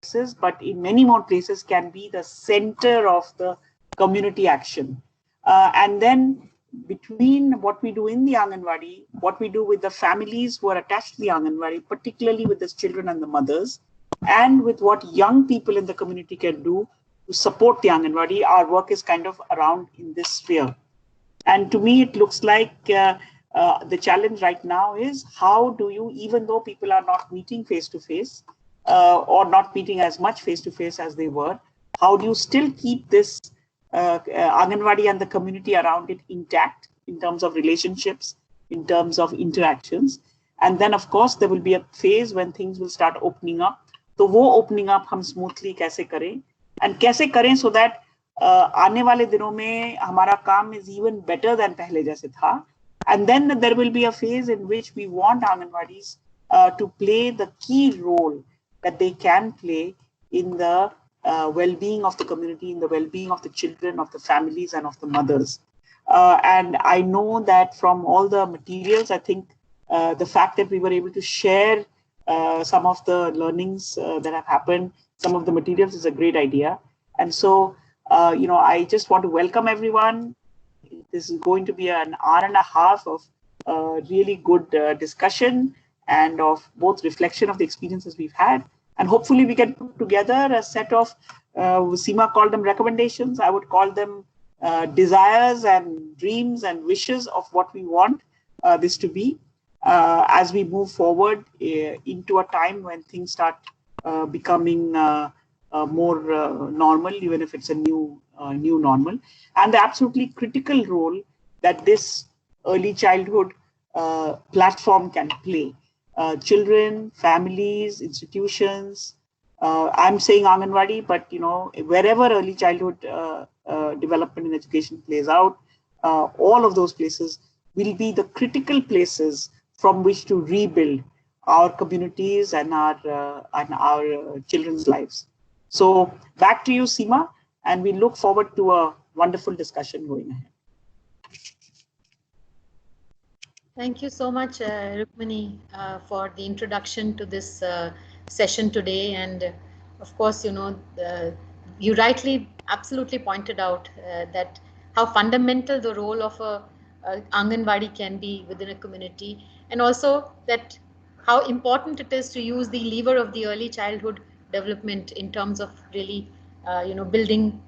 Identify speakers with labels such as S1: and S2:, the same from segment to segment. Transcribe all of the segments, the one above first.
S1: places, but in many more places can be the center of the community action. And then between what we do in the Anganwadi, what we do with the families who are attached to the Anganwadi, particularly with the children and the mothers, and with what young people in the community can do to support the Anganwadi, our work is kind of around in this sphere. And to me, it looks like the challenge right now is how do you, even though people are not meeting face to face or not meeting as much face to face as they were, how do you still keep this Anganwadi and the community around it intact in terms of relationships, in terms of interactions. And then, of course, there will be a phase when things will start opening up. तो वो opening up हम smoothly कैसे करें and कैसे करें so that आने वाले दिनों में हमारा काम is even better than पहले जैसे था. And then there will be a phase in which we want Anganwadis to play the key role that they can play in the well-being of the community, in the well-being of the children, of the families, and of the mothers. And I know that from all the materials, I think the fact that we were able to share some of the learnings that have happened, some of the materials is a great idea. And so, I just want to welcome everyone. This is going to be an hour and a half of really good discussion and of both reflection of the experiences we've had. And hopefully we can put together a set of, Seema called them recommendations. I would call them desires and dreams and wishes of what we want this to be as we move forward into a time when things start becoming more normal, even if it's a new normal. And the absolutely critical role that this early childhood platform can play. Children, families, institutions. I'm saying Anganwadi, but wherever early childhood development and education plays out, all of those places will be the critical places from which to rebuild our communities and our children's lives. So back to you, Seema, and we look forward to a wonderful discussion going ahead.
S2: Thank you so much, Rukmini, for the introduction to this session today. And of course, you rightly, absolutely pointed out that how fundamental the role of a Anganwadi can be within a community, and also that how important it is to use the lever of the early childhood development in terms of really, building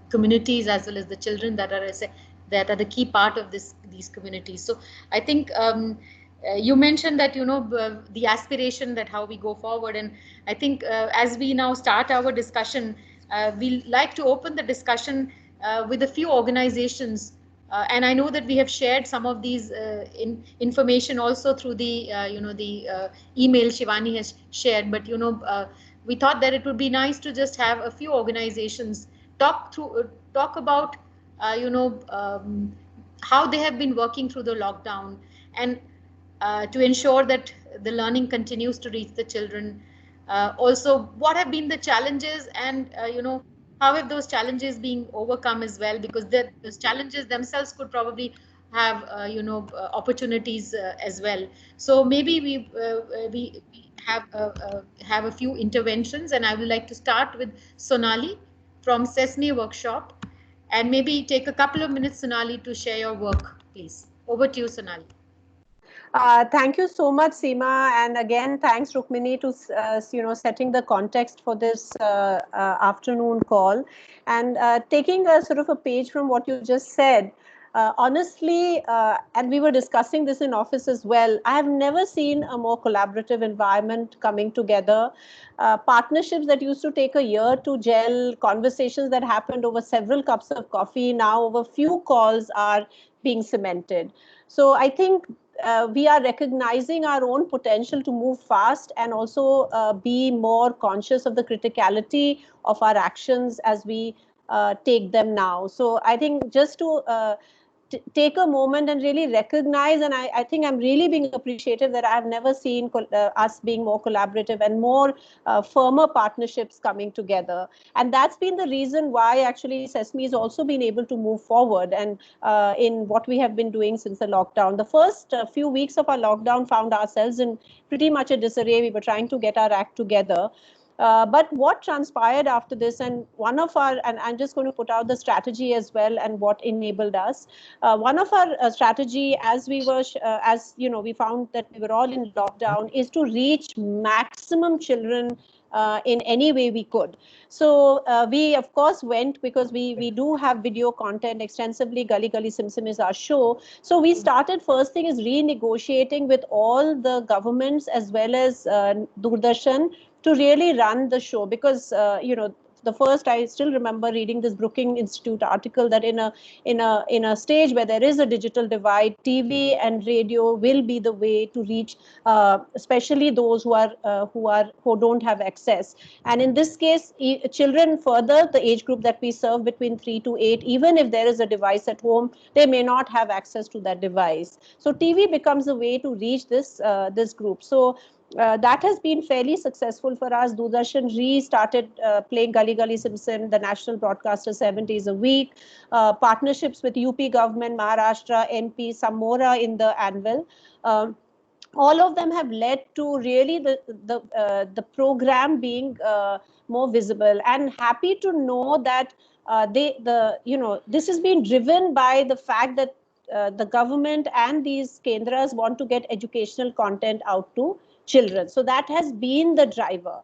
S2: communities as well as the children that are the key part of these communities. So I think you mentioned that the aspiration that how we go forward, and I think as we now start our discussion, we'll like to open the discussion with a few organizations, and I know that we have shared some of these information also through the email Shivani has shared, but we thought that it would be nice to just have a few organizations talk about how they have been working through the lockdown, and to ensure that the learning continues to reach the children. Also, what have been the challenges, and how have those challenges being overcome as well, because those challenges themselves could probably have opportunities as well. So maybe we have a few interventions, and I would like to start with Sonali from Sesame Workshop, and maybe take a couple of minutes, Sonali, to share your work, please. Over to you, Sonali.
S3: Thank you so much, Seema, and again, thanks, Rukmini, to setting the context for this afternoon call, and taking a sort of a page from what you just said. Honestly, and we were discussing this in office as well, I have never seen a more collaborative environment coming together. Partnerships that used to take a year to gel, conversations that happened over several cups of coffee, now over few calls are being cemented. So I think we are recognizing our own potential to move fast and also be more conscious of the criticality of our actions as we take them now. So I think just to take a moment and really recognize, and I think I'm really being appreciative that I've never seen us being more collaborative and more firmer partnerships coming together. And that's been the reason why actually Sesame has also been able to move forward and in what we have been doing since the lockdown. The first few weeks of our lockdown found ourselves in pretty much a disarray. We were trying to get our act together. But what transpired after this, and one of our, and I'm just going to put out the strategy as well, and what enabled us. One of our strategy, as we were, as you know, we found that we were all in lockdown, is to reach maximum children in any way we could. So we of course went, because we do have video content extensively. Gully Gully Sim Sim is our show. So we started, first thing is renegotiating with all the governments as well as Doordarshan to really run the show, because you know, the first, I still remember reading this Brookings Institute article that in a stage where there is a digital divide, TV and radio will be the way to reach especially those who don't have access. And in this case, children, further the age group that we serve between 3 to 8, even if there is a device at home, they may not have access to that device. So TV becomes a way to reach this group. So that has been fairly successful for us. Doordarshan restarted playing Gully Gully Sim Sim, the national broadcaster, 7 days a week. Partnerships with UP government, Maharashtra, MP, Samora in the anvil. All of them have led to really the program being more visible, and happy to know that this has been driven by the fact that the government and these kendras want to get educational content out to children. So that has been the driver.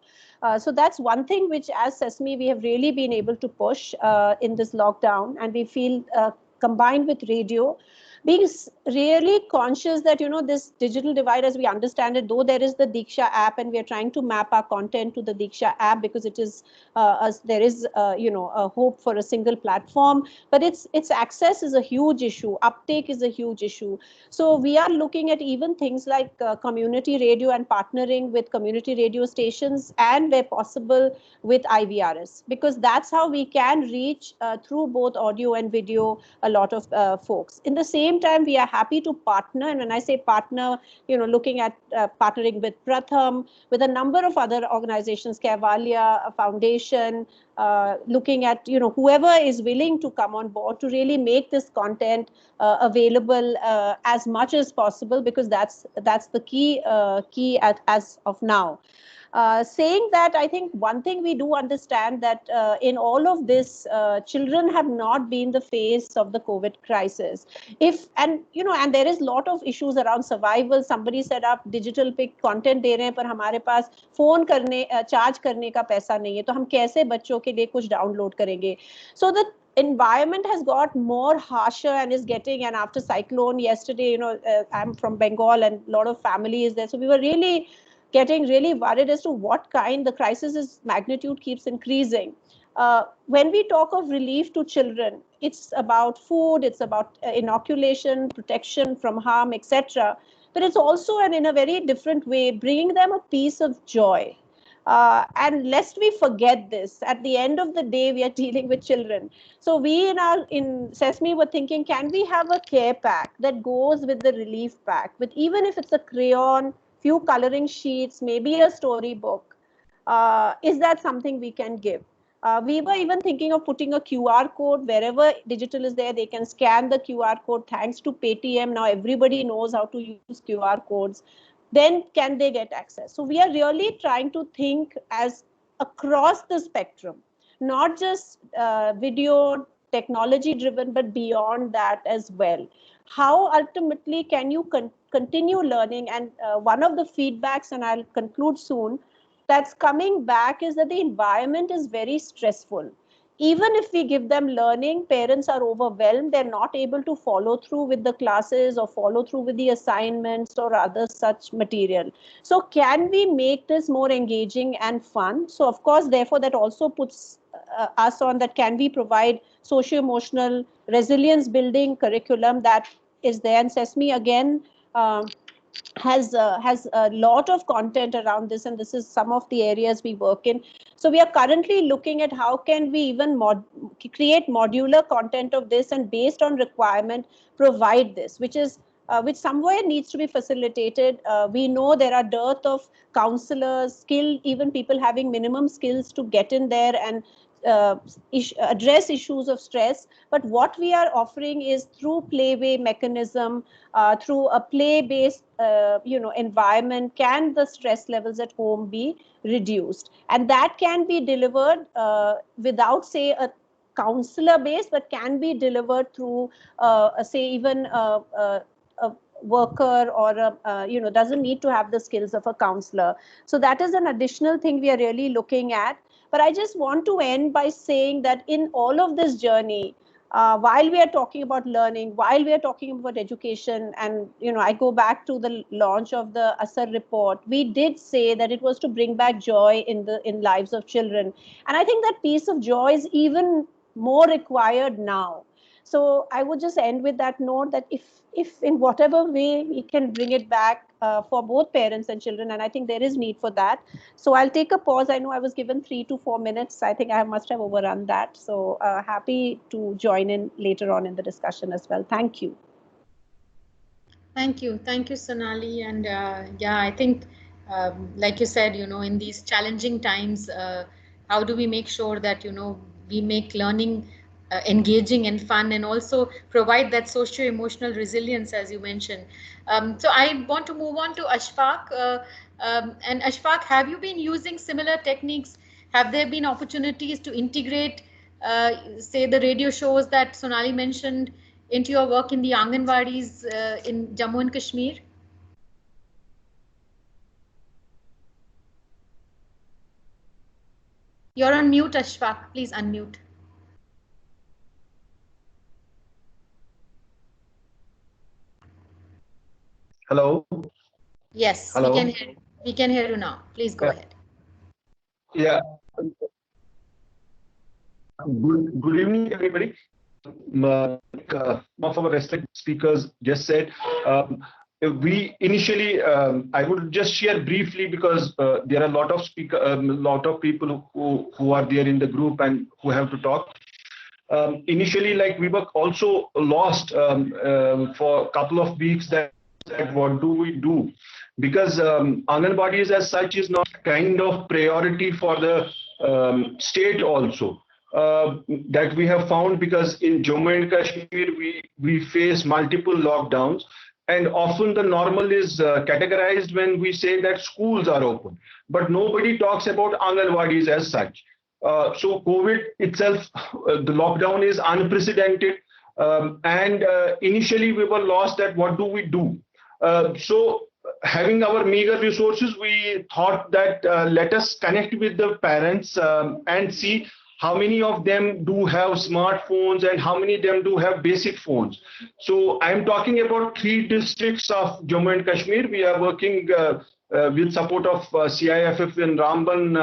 S3: So that's one thing which, as Sesame, we have really been able to push in this lockdown, and we feel combined with radio, being really conscious that, you know, this digital divide, as we understand it, though there is the Diksha app, and we are trying to map our content to the Diksha app, because it is there is a hope for a single platform, but its access is a huge issue, uptake is a huge issue. So we are looking at even things like community radio, and partnering with community radio stations, and where possible with IVRS, because that's how we can reach through both audio and video a lot of folks. In the same time, we are happy to partner, and when I say partner, you know, looking at partnering with Pratham, with a number of other organizations, Kaivalya Foundation, looking at, you know, whoever is willing to come on board to really make this content available as much as possible, because that's the key as of now. Saying that, I think one thing we do understand that in all of this, children have not been the face of the COVID crisis. And there is a lot of issues around survival. Somebody set up digital पे content दे रहे हैं, पर हमारे पास phone करने charge करने का पैसा नहीं है, तो हम कैसे बच्चों के लिए कुछ download करेंगे? So the environment has got more harsher and is getting, and after cyclone yesterday, I'm from Bengal and a lot of family is there, so we were really getting really worried as to what kind the crisis magnitude keeps increasing. When we talk of relief to children, it's about food, it's about inoculation, protection from harm, etc. But it's also, and in a very different way, bringing them a piece of joy. And lest we forget this, at the end of the day, we are dealing with children. So we in Sesame were thinking, can we have a care pack that goes with the relief pack, with even if it's a crayon, few coloring sheets, maybe a storybook? Is that something we can give? We were even thinking of putting a QR code wherever digital is there. They can scan the QR code. Thanks to Paytm, now everybody knows how to use QR codes. Then can they get access? So we are really trying to think as across the spectrum, not just video technology driven, but beyond that as well. How ultimately can you continue learning? And one of the feedbacks, and I'll conclude soon, that's coming back is that the environment is very stressful. Even if we give them learning, parents are overwhelmed. They're not able to follow through with the classes or follow through with the assignments or other such material. So can we make this more engaging and fun? So of course, therefore, that also puts us on that, can we provide socio-emotional resilience building curriculum that is there? And Sesame again has a lot of content around this, and this is some of the areas we work in. So we are currently looking at how can we even create modular content of this, and based on requirement provide this, which somewhere needs to be facilitated. We know there are dearth of counselors, skilled, even people having minimum skills to get in there and address issues of stress, but what we are offering is through playway mechanism, through a play-based environment, can the stress levels at home be reduced, and that can be delivered without, say, a counselor base, but can be delivered through say even a worker, or doesn't need to have the skills of a counselor. So that is an additional thing we are really looking at. But I just want to end by saying that in all of this journey, while we are talking about learning, while we are talking about education, and I go back to the launch of the Asar report, we did say that it was to bring back joy in lives of children, and I think that piece of joy is even more required now. So I would just end with that note, that if in whatever way we can bring it back for both parents and children, and I think there is need for that. So I'll take a pause. I know I was given 3 to 4 minutes. I think I must have overrun that. So happy to join in later on in the discussion as well. Thank you.
S2: Thank you, Sonali. And yeah, I think, like you said, in these challenging times, how do we make sure that we make learning engaging and fun, and also provide that socio-emotional resilience, as you mentioned. So I want to move on to Ashfaq. And Ashfaq, have you been using similar techniques? Have there been opportunities to integrate, say, the radio shows that Sonali mentioned into your work in the Anganwadis in Jammu and Kashmir? You're on mute, Ashfaq. Please unmute.
S4: Hello.
S2: Yes.
S4: Hello.
S2: We can hear you now. Please go ahead.
S4: Yeah. Good evening, everybody. One of our respected speakers just said, we initially, I would just share briefly, because there are a lot of people who are there in the group and who have to talk. Initially, like, we were also lost for a couple of weeks that what do we do, because Anganwadis as such is not kind of priority for the state also. That we have found, because in Jammu and Kashmir we face multiple lockdowns, and often the normal is categorized when we say that schools are open, but nobody talks about Anganwadis as such. So COVID itself, the lockdown is unprecedented, and initially we were lost at what do we do. So having our meager resources, we thought that let us connect with the parents and see how many of them do have smartphones and how many of them do have basic phones. So I'm talking about 3 districts of Jammu and Kashmir. We are working with support of CIFF in Ramban,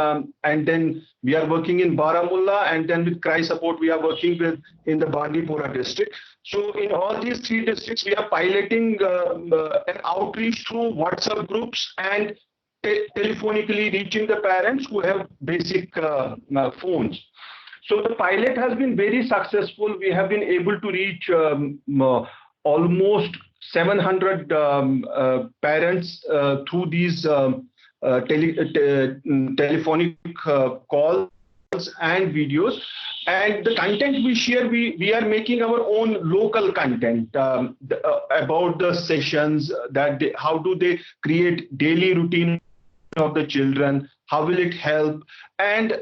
S4: and then we are working in Baramulla, and then with CRY support we are working with in the Bandipora district. So in all these 3 districts, we are piloting an outreach through WhatsApp groups and telephonically reaching the parents who have basic phones. So the pilot has been very successful. We have been able to reach almost 700 parents through these telephonic calls and videos. And the content we share, we are making our own local content about the sessions, that how do they create daily routine of the children, how will it help, and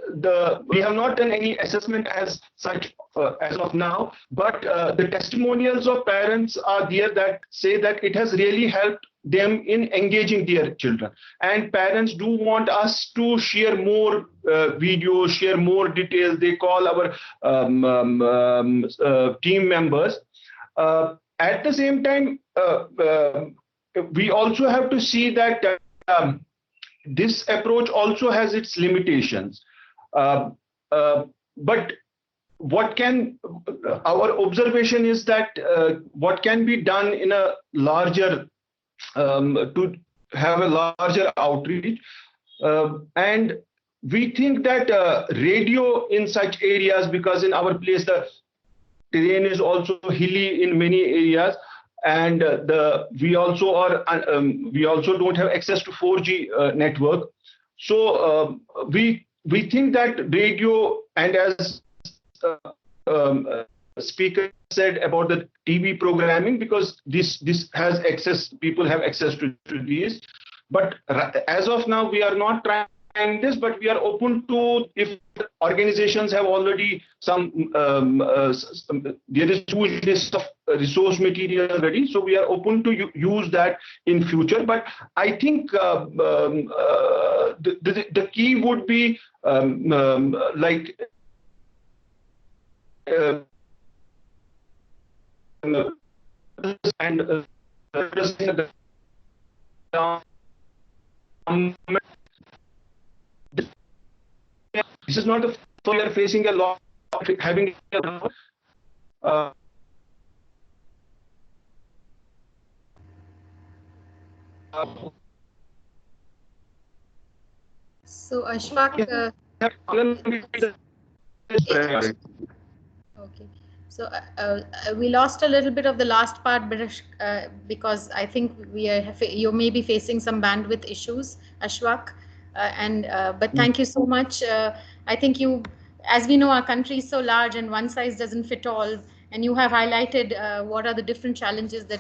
S4: we have not done any assessment as such as of now, but the testimonials of parents are there that say that it has really helped them in engaging their children, and parents do want us to share more videos, share more details. They call our team members. At the same time, we also have to see that this approach also has its limitations, but our observation is that what can be done in a larger to have a larger outreach, and we think that radio in such areas, because in our place the terrain is also hilly in many areas, and we also don't have access to 4G network. So we we think that radio, and as speaker said about the TV programming, because this has access, people have access to these. But as of now, we are not trying this, but we are open to, if organizations have already there is huge list of resource material ready, so we are open to use that in future. But I think the key would be like and this is not the first we are facing a lot of having
S2: So Ashfaq, okay. So we lost a little bit of the last part, but because I think you may be facing some bandwidth issues, Ashfaq. But thank you so much. I think as we know, our country is so large and one size doesn't fit all. And you have highlighted what are the different challenges that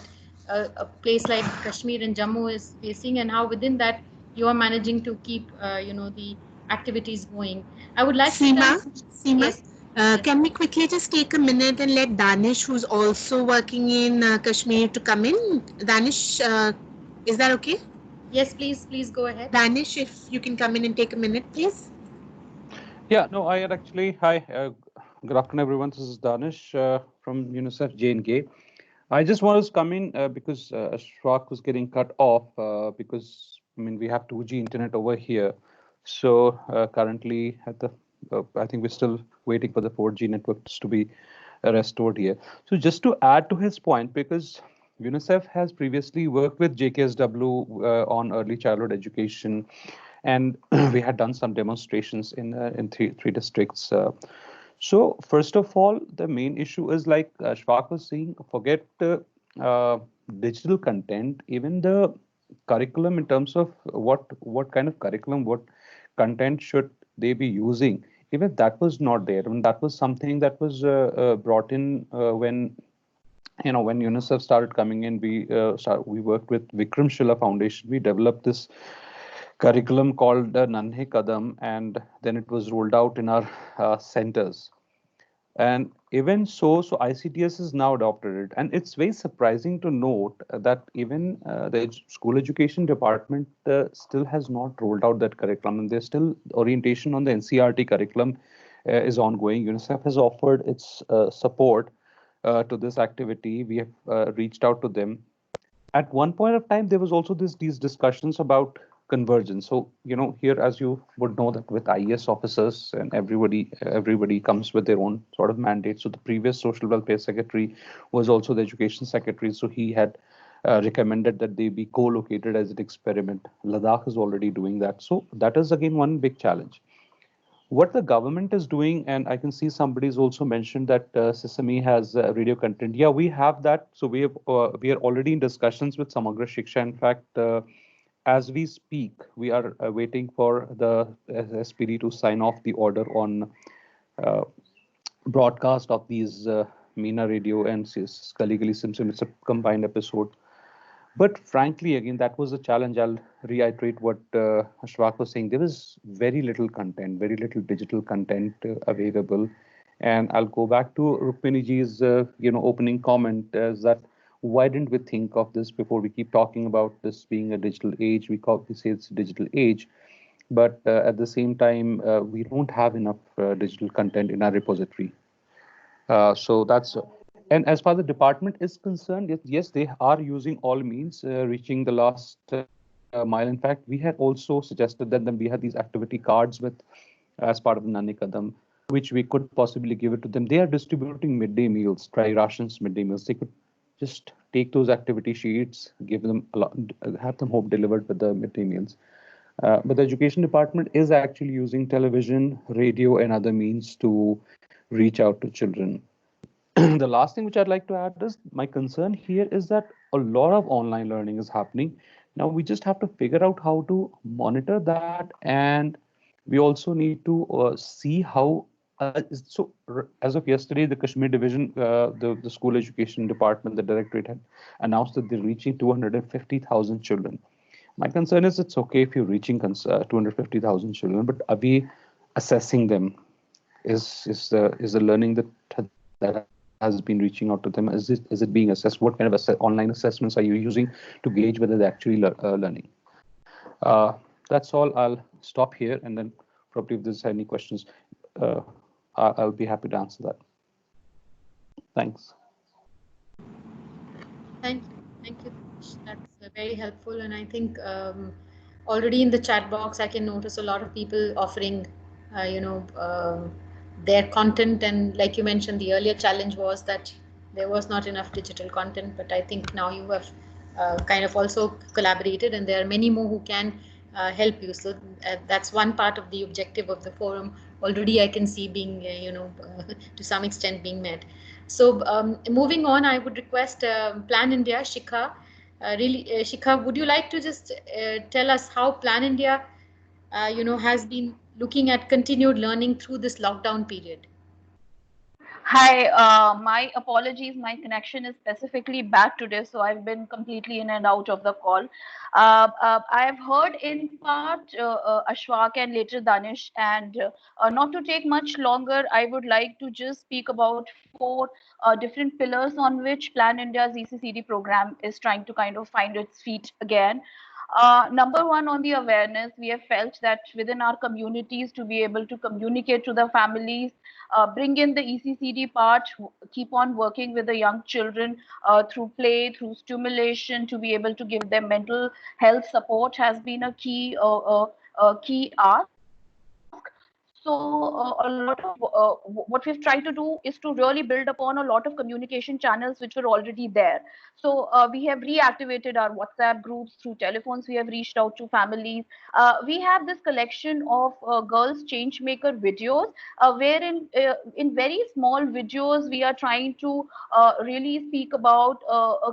S2: a place like Kashmir and Jammu is facing, and how within that you are managing to keep, the activities going. I would like
S5: Seema,
S2: Yes.
S5: Can we quickly just take a minute and let Danish, who's also working in Kashmir, to come in? Danish, is that okay?
S2: Yes, please go ahead.
S5: Danish, if you can come in and take a minute, please.
S6: Yeah, no, I had actually, hi, good afternoon, everyone. This is Danish from UNICEF JNK. I just wanted to come in because Ashfaq was getting cut off because, I mean, we have 2G internet over here. So currently I think we're still waiting for the 4G networks to be restored here. So just to add to his point, because UNICEF has previously worked with JKSW on early childhood education, and we had done some demonstrations in three districts. So first of all, the main issue is, like Ashfaq was saying, forget digital content, even the curriculum in terms of what kind of curriculum, what content should they be using, even that was not there. And that was something that was brought in when UNICEF started coming in. We worked with Vikram Shilla Foundation. We developed this curriculum called Nanhe Kadam, and then it was rolled out in our centers. And even so ICTS has now adopted it. And it's very surprising to note that even the school education department still has not rolled out that curriculum. And there's still orientation on the NCERT curriculum is ongoing. UNICEF has offered its support to this activity. We have reached out to them. At one point of time, there was also these discussions about convergence. So, here, as you would know, that with IAS officers and everybody comes with their own sort of mandate. So the previous social welfare secretary was also the education secretary. So he had recommended that they be co-located as an experiment. Ladakh is already doing that. So that is again one big challenge. What the government is doing, and I can see somebody's also mentioned that Sesame has radio content. Yeah, we have that. So we are already in discussions with Samagra Shiksha. In fact, as we speak, we are waiting for the SPD to sign off the order on broadcast of these Meena Radio and Kaliguli Simsim. It's a combined episode. But frankly, again, that was a challenge. I'll reiterate what Ashfaq was saying. There was very little content, very little digital content available. And I'll go back to Rukmini ji's opening comment, is that why didn't we think of this before? We keep talking about this being a digital age. We say it's a digital age, but at the same time, we don't have enough digital content in our repository. So that's. And as far as the department is concerned, yes, they are using all means, reaching the last mile. In fact, we had also suggested that we had these activity cards as part of the Nanhe Kadam, which we could possibly give it to them. They are distributing midday meals, dry rations, midday meals. They could just take those activity sheets, give them have them home delivered with the midday meals. But the education department is actually using television, radio, and other means to reach out to children. The last thing which I'd like to add is my concern here is that a lot of online learning is happening. Now we just have to figure out how to monitor that and we also need to see how. As of yesterday, the Kashmir division, the school education department, the directorate had announced that they're reaching 250,000 children. My concern is it's okay if you're reaching 250,000 children, but are we assessing them? Is the learning that has been reaching out to them, is it being assessed? What kind of online assessments are you using to gauge whether they're actually learning? That's all. I'll stop here, and then probably if there's any questions, I'll be happy to answer that. Thanks.
S2: Thank you. That's very helpful, and I think already in the chat box I can notice a lot of people offering, their content, and like you mentioned, the earlier challenge was that there was not enough digital content, but I think now you have kind of also collaborated, and there are many more who can help you. So that's one part of the objective of the forum. Already I can see being, to some extent being met. So moving on, I would request Plan India, Shikha. Shikha, would you like to just tell us how Plan India, has been looking at continued learning through this lockdown period?
S7: Hi, my apologies. My connection is specifically bad today, so I've been completely in and out of the call. I've heard in part Ashfaq and later Danish, and not to take much longer, I would like to just speak about 4 different pillars on which Plan India's ECCD program is trying to kind of find its feet again. Number one, on the awareness, we have felt that within our communities, to be able to communicate to the families, bring in the ECCD part, keep on working with the young children through play, through stimulation, to be able to give them mental health support has been a key ask. So a lot of what we've tried to do is to really build upon a lot of communication channels which were already there. So we have reactivated our WhatsApp groups, through telephones we have reached out to families. We have this collection of girls changemaker videos, wherein in very small videos we are trying to really speak about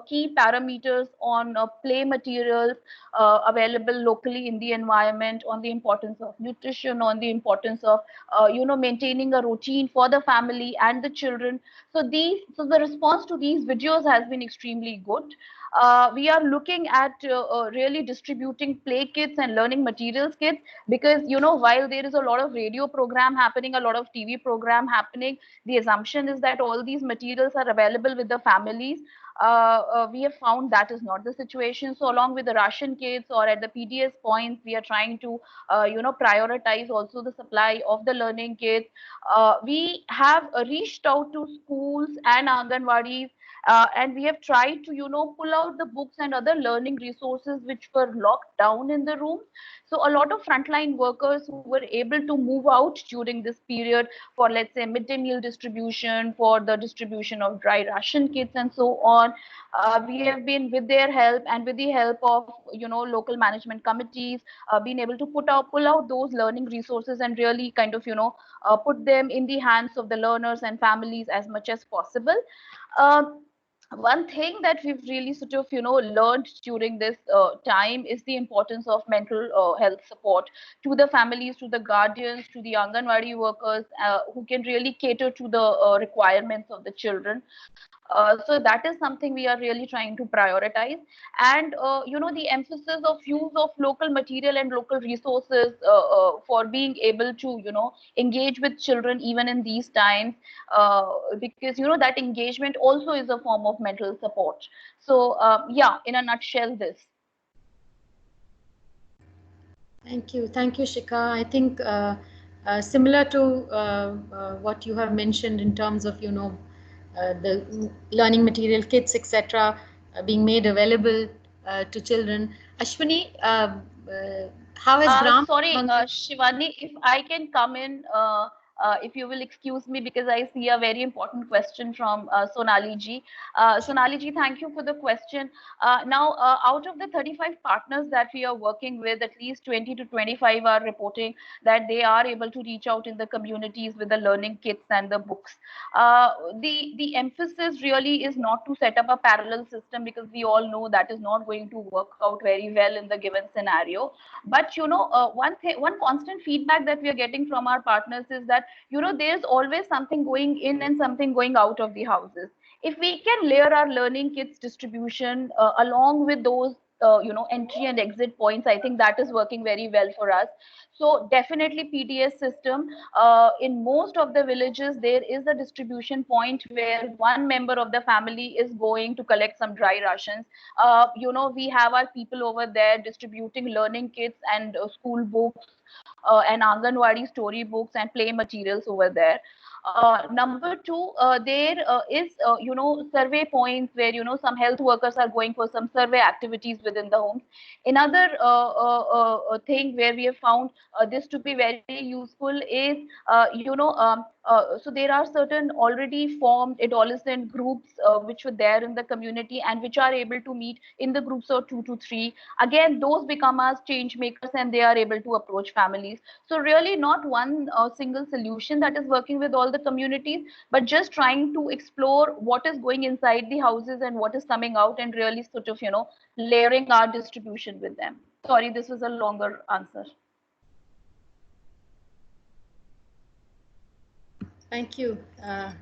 S7: key parameters on play materials available locally in the environment, on the importance of nutrition, on the importance of maintaining a routine for the family and the children. So the response to these videos has been extremely good. We are looking at really distributing play kits and learning materials kits, because while there is a lot of radio program happening, a lot of TV program happening, the assumption is that all these materials are available with the families. We have found that is not the situation. So along with the ration kits or at the PDS points, we are trying to prioritize also the supply of the learning kits. We have reached out to schools and Anganwadis, and we have tried to pull out the books and other learning resources which were locked down in the room. So a lot of frontline workers who were able to move out during this period for, let's say, midday meal distribution, for the distribution of dry ration kits and so on, we have been, with their help and with the help of local management committees, been able to pull out those learning resources and really kind of put them in the hands of the learners and families as much as possible. One thing that we've really sort of learned during this time is the importance of mental health support to the families, to the guardians, to the Anganwadi workers who can really cater to the requirements of the children. So that is something we are really trying to prioritize, and the emphasis of use of local material and local resources for being able to engage with children even in these times, because that engagement also is a form of mental support. So yeah, in a nutshell, this.
S2: Thank you, Shikha. I think similar to what you have mentioned in terms of the learning material kits, etc., being made available to children. Ashwini, how has Gram?
S7: Sorry, Shivani, if I can come in, If you will excuse me, because I see a very important question from Sonali ji. Sonali ji, thank you for the question. Now, out of the 35 partners that we are working with, at least 20 to 25 are reporting that they are able to reach out in the communities with the learning kits and the books. The emphasis really is not to set up a parallel system, because we all know that is not going to work out very well in the given scenario. But one constant feedback that we are getting from our partners is that there's always something going in and something going out of the houses. If we can layer our learning kits distribution along with those entry and exit points, I think that is working very well for us. So definitely PDS system. In most of the villages, there is a distribution point where one member of the family is going to collect some dry rations. We have our people over there distributing learning kits and school books and Anganwadi story books and play materials over there. Number two, there is survey points where some health workers are going for some survey activities within the homes. Another thing where we have found this to be very useful is so there are certain already formed adolescent groups which were there in the community and which are able to meet in the groups of 2 to 3. Again, those become as change makers and they are able to approach families. So really not one single solution that is working with all the communities, but just trying to explore what is going inside the houses and what is coming out, and really sort of layering our distribution with them. Sorry, this was a longer answer.
S2: Thank you.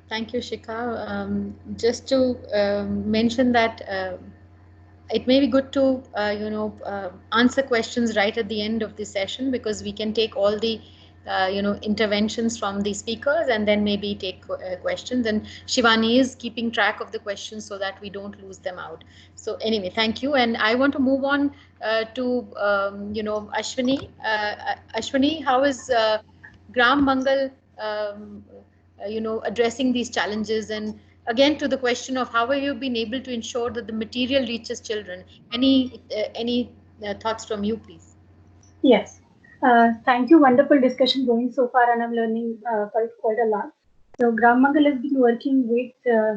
S2: Thank you, Shikha. Just to mention that it may be good to, answer questions right at the end of the session, because we can take all the, interventions from the speakers and then maybe take questions. And Shivani is keeping track of the questions so that we don't lose them out. So anyway, thank you. And I want to move on to, Ashwini. Ashwini, how is Gram Mangal addressing these challenges? And again, to the question of how have you been able to ensure that the material reaches children? Any thoughts from you, please?
S8: Yes, thank you. Wonderful discussion going so far, and I'm learning quite a lot. So Gram Mangal has been working with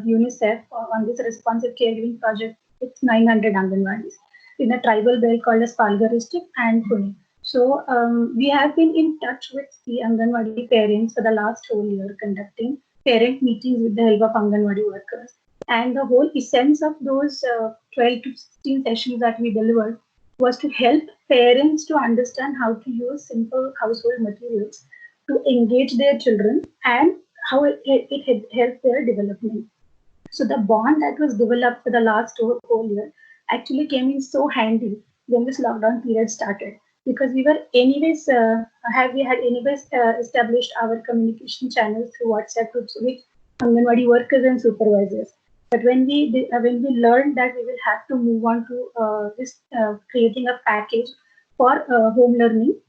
S8: UNICEF on this responsive caregiving project with 900 Anganwadis in a tribal belt called as Palghar district and Pune. So we have been in touch with the Anganwadi parents for the last whole year, conducting parent meetings with the help of Anganwadi workers. And the whole essence of those 12 to 16 sessions that we delivered was to help parents to understand how to use simple household materials to engage their children and how it helped their development. So the bond that was developed for the last whole year actually came in so handy when this lockdown period started, because we were anyways established our communication channels through WhatsApp groups with Anganwadi workers and supervisors. But when we learned that we will have to move on to creating a package for home learning,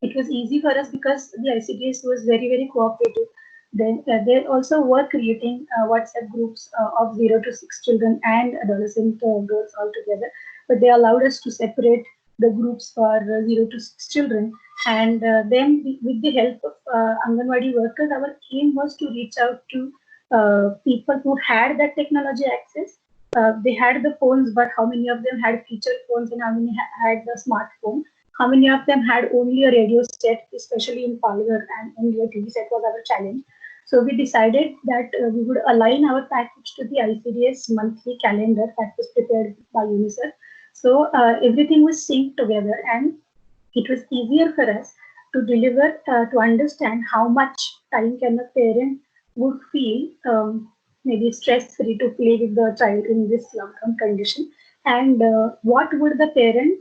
S8: it was easy for us because the ICDS was very, very cooperative. Then they also were creating WhatsApp groups of 0 to 6 children and adolescent girls all together. But they allowed us to separate the groups for 0 to 6 children. And then with the help of Anganwadi workers, our aim was to reach out to people who had that technology access. They had the phones, but how many of them had feature phones and how many had the smartphone? How many of them had only a radio set, especially in Palghar, and only a TV set was our challenge. So we decided that we would align our package to the ICDS monthly calendar that was prepared by UNICEF. So everything was synced together, and it was easier for us to deliver, to understand how much time can a parent would feel maybe stress-free to play with the child in this lockdown condition, and what would the parent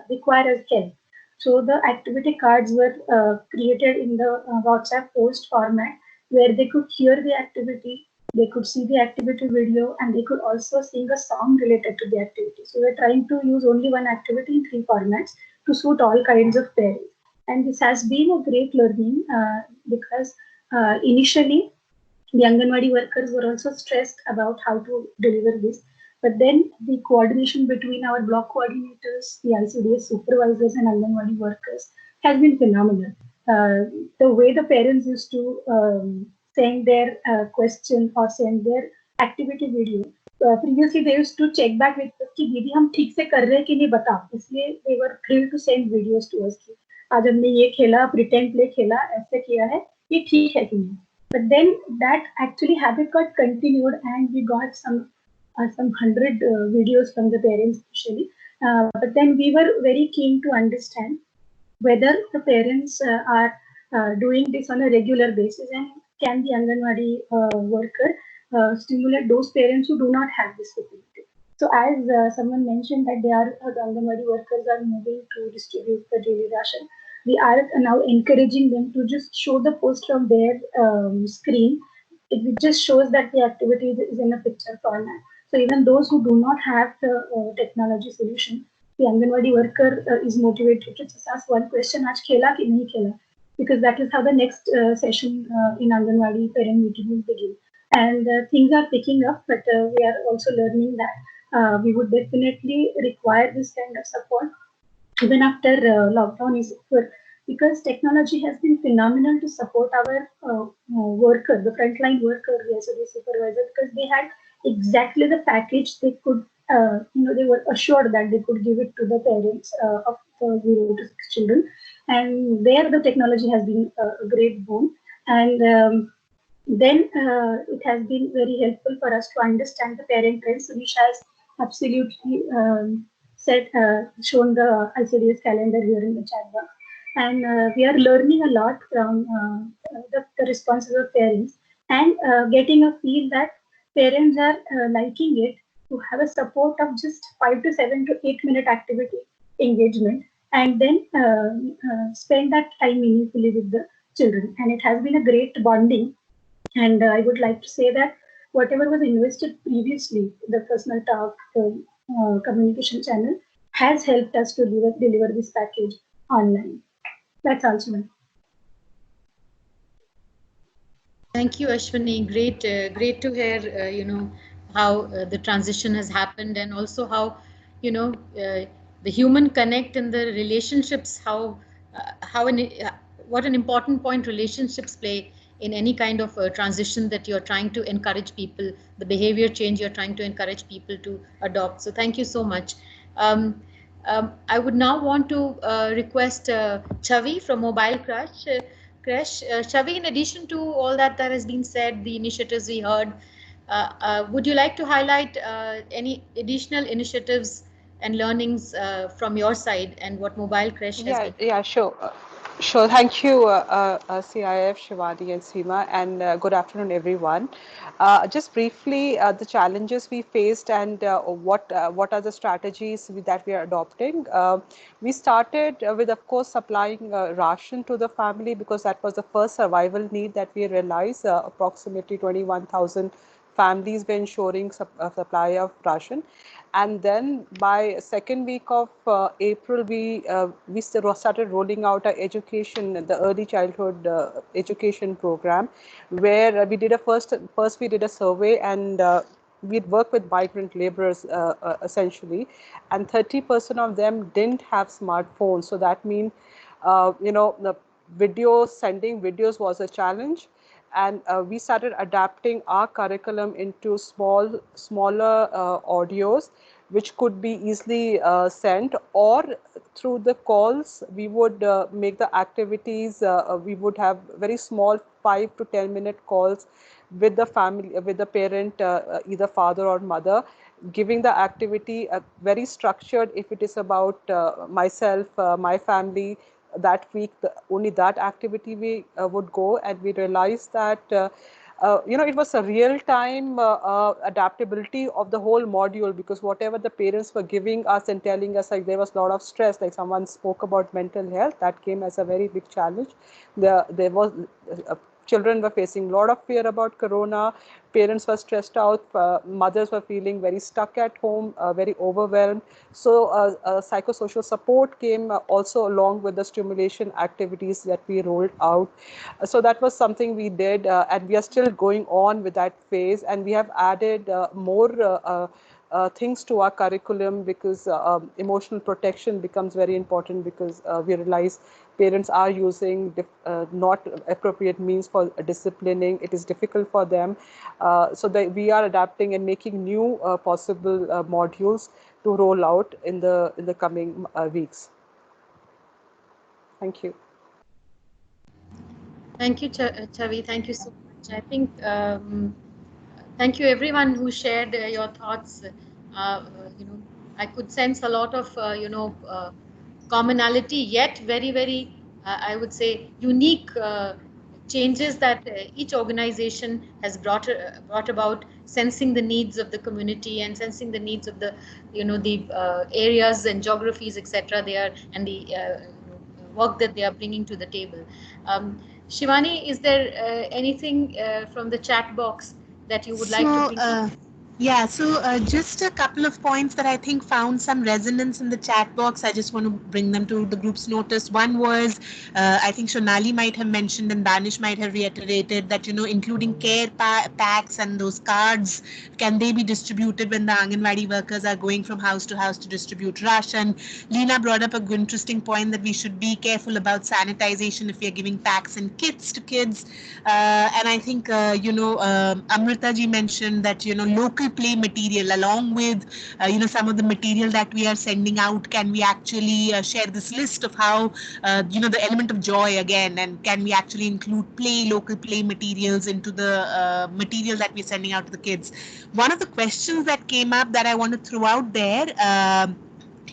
S8: require as help. So the activity cards were created in the WhatsApp post format, where they could hear the activity, they could see the activity video, and they could also sing a song related to the activity. So we're trying to use only one activity in 3 formats to suit all kinds of parents. And this has been a great learning because initially the Anganwadi workers were also stressed about how to deliver this. But then the coordination between our block coordinators, the ICDS supervisors, and Anganwadi workers has been phenomenal. the way the parents used to send their question or send their activity video. Previously, they used to check back with us कि दीदी हम ठीक से कर रहे हैं कि नहीं बता. इसलिए they were thrilled to send videos to us कि आज हमने ये खेला, pretend play खेला, ऐसे किया है, ये ठीक है कि नहीं. But then that actually habit got continued, and we got some 100 videos from the parents especially. But then we were very keen to understand whether the parents are doing this on a regular basis, and can the Anganwadi worker stimulate those parents who do not have this capability. So as someone mentioned that the Anganwadi workers are moving to distribute the daily ration, we are now encouraging them to just show the post from their screen. It just shows that the activity is in a picture format. So even those who do not have the technology solution, the Anganwadi worker is motivated to just ask one question, "Aaj khela ki nahi khela?" Because that is how the next session in Anganwadi parent meeting will begin. And things are picking up, but we are also learning that we would definitely require this kind of support even after lockdown is over, because technology has been phenomenal to support our worker, the frontline worker, the SOD supervisor, because they had exactly the package they could, they were assured that they could give it to the parents of 0 to 6 children. And there the technology has been a great boon. And then it has been very helpful for us to understand the parent trends. Sunisha has absolutely shown the ICDS calendar here in the chat box. And we are learning a lot from the responses of parents, and getting a feel that parents are liking it to have a support of just 5 to 7 to 8 minute activity engagement, and then spend that time meaningfully with the children. And it has been a great bonding. And I would like to say that whatever was invested previously, the personal talk, communication channel, has helped us to deliver this package online. That's all, Suman.
S2: Thank you, Ashwini. Great to hear, how the transition has happened, and also how, the human connect and the relationships, what an important point relationships play in any kind of transition that you're trying to encourage people, the behavior change you're trying to encourage people to adopt. So thank you so much. I would now want to request Chavi from Mobile Crush. Chavi, in addition to all that has been said, the initiatives we heard, would you like to highlight any additional initiatives and learnings from your side, and what Mobile Crush has been?
S9: Yeah, sure. Sure. Thank you, CIF, Shivani, and Seema, and good afternoon, everyone. Just briefly, the challenges we faced and what are the strategies that we are adopting. We started with, of course, supplying ration to the family, because that was the first survival need that we realized. Approximately 21,000 families were ensuring supply of ration. And then by second week of April, we started rolling out our education, the early childhood education program, where we did first we did a survey, and we'd work with migrant laborers essentially, and 30% of them didn't have smartphones. So that means, the sending videos was a challenge. And we started adapting our curriculum into smaller audios, which could be easily sent, or through the calls, we would make the activities, we would have very small 5 to 10 minute calls with the family, with the parent, either father or mother, giving the activity very structured. If it is about myself, my family, that week, only that activity we would go. And we realized that it was a real-time adaptability of the whole module, because whatever the parents were giving us and telling us, like there was a lot of stress, like someone spoke about mental health, that came as a very big challenge. There was children were facing a lot of fear about corona, parents were stressed out, mothers were feeling very stuck at home, very overwhelmed. So psychosocial support came also along with the stimulation activities that we rolled out. So that was something we did, and we are still going on with that phase, and we have added more things to our curriculum, because emotional protection becomes very important, because we realize parents are using not appropriate means for disciplining. It is difficult for them. So that we are adapting and making new possible modules to roll out in the coming weeks. Thank you.
S2: Thank you, Chavi. Thank you so much. I think thank you everyone who shared your thoughts. I could sense a lot of commonality, yet very, very, I would say, unique changes that each organization has brought about, sensing the needs of the community and sensing the needs of the areas and geographies, etc. They are, and the work that they are bringing to the table. Shivani, is there anything from the chat box that you would like to bring?
S5: Yeah, so just a couple of points that I think found some resonance in the chat box. I just want to bring them to the group's notice. One was, I think Shonali might have mentioned and Danish might have reiterated that, including care packs and those cards, can they be distributed when the Anganwadi workers are going from house to house to distribute ration? Leena brought up a good, interesting point that we should be careful about sanitization if we are giving packs and kits to kids. And I think, Amrita ji mentioned that, local play material along with, some of the material that we are sending out, can we actually share this list of how, the element of joy again, and can we actually include local play materials into the material that we're sending out to the kids? One of the questions that came up that I want to throw out there,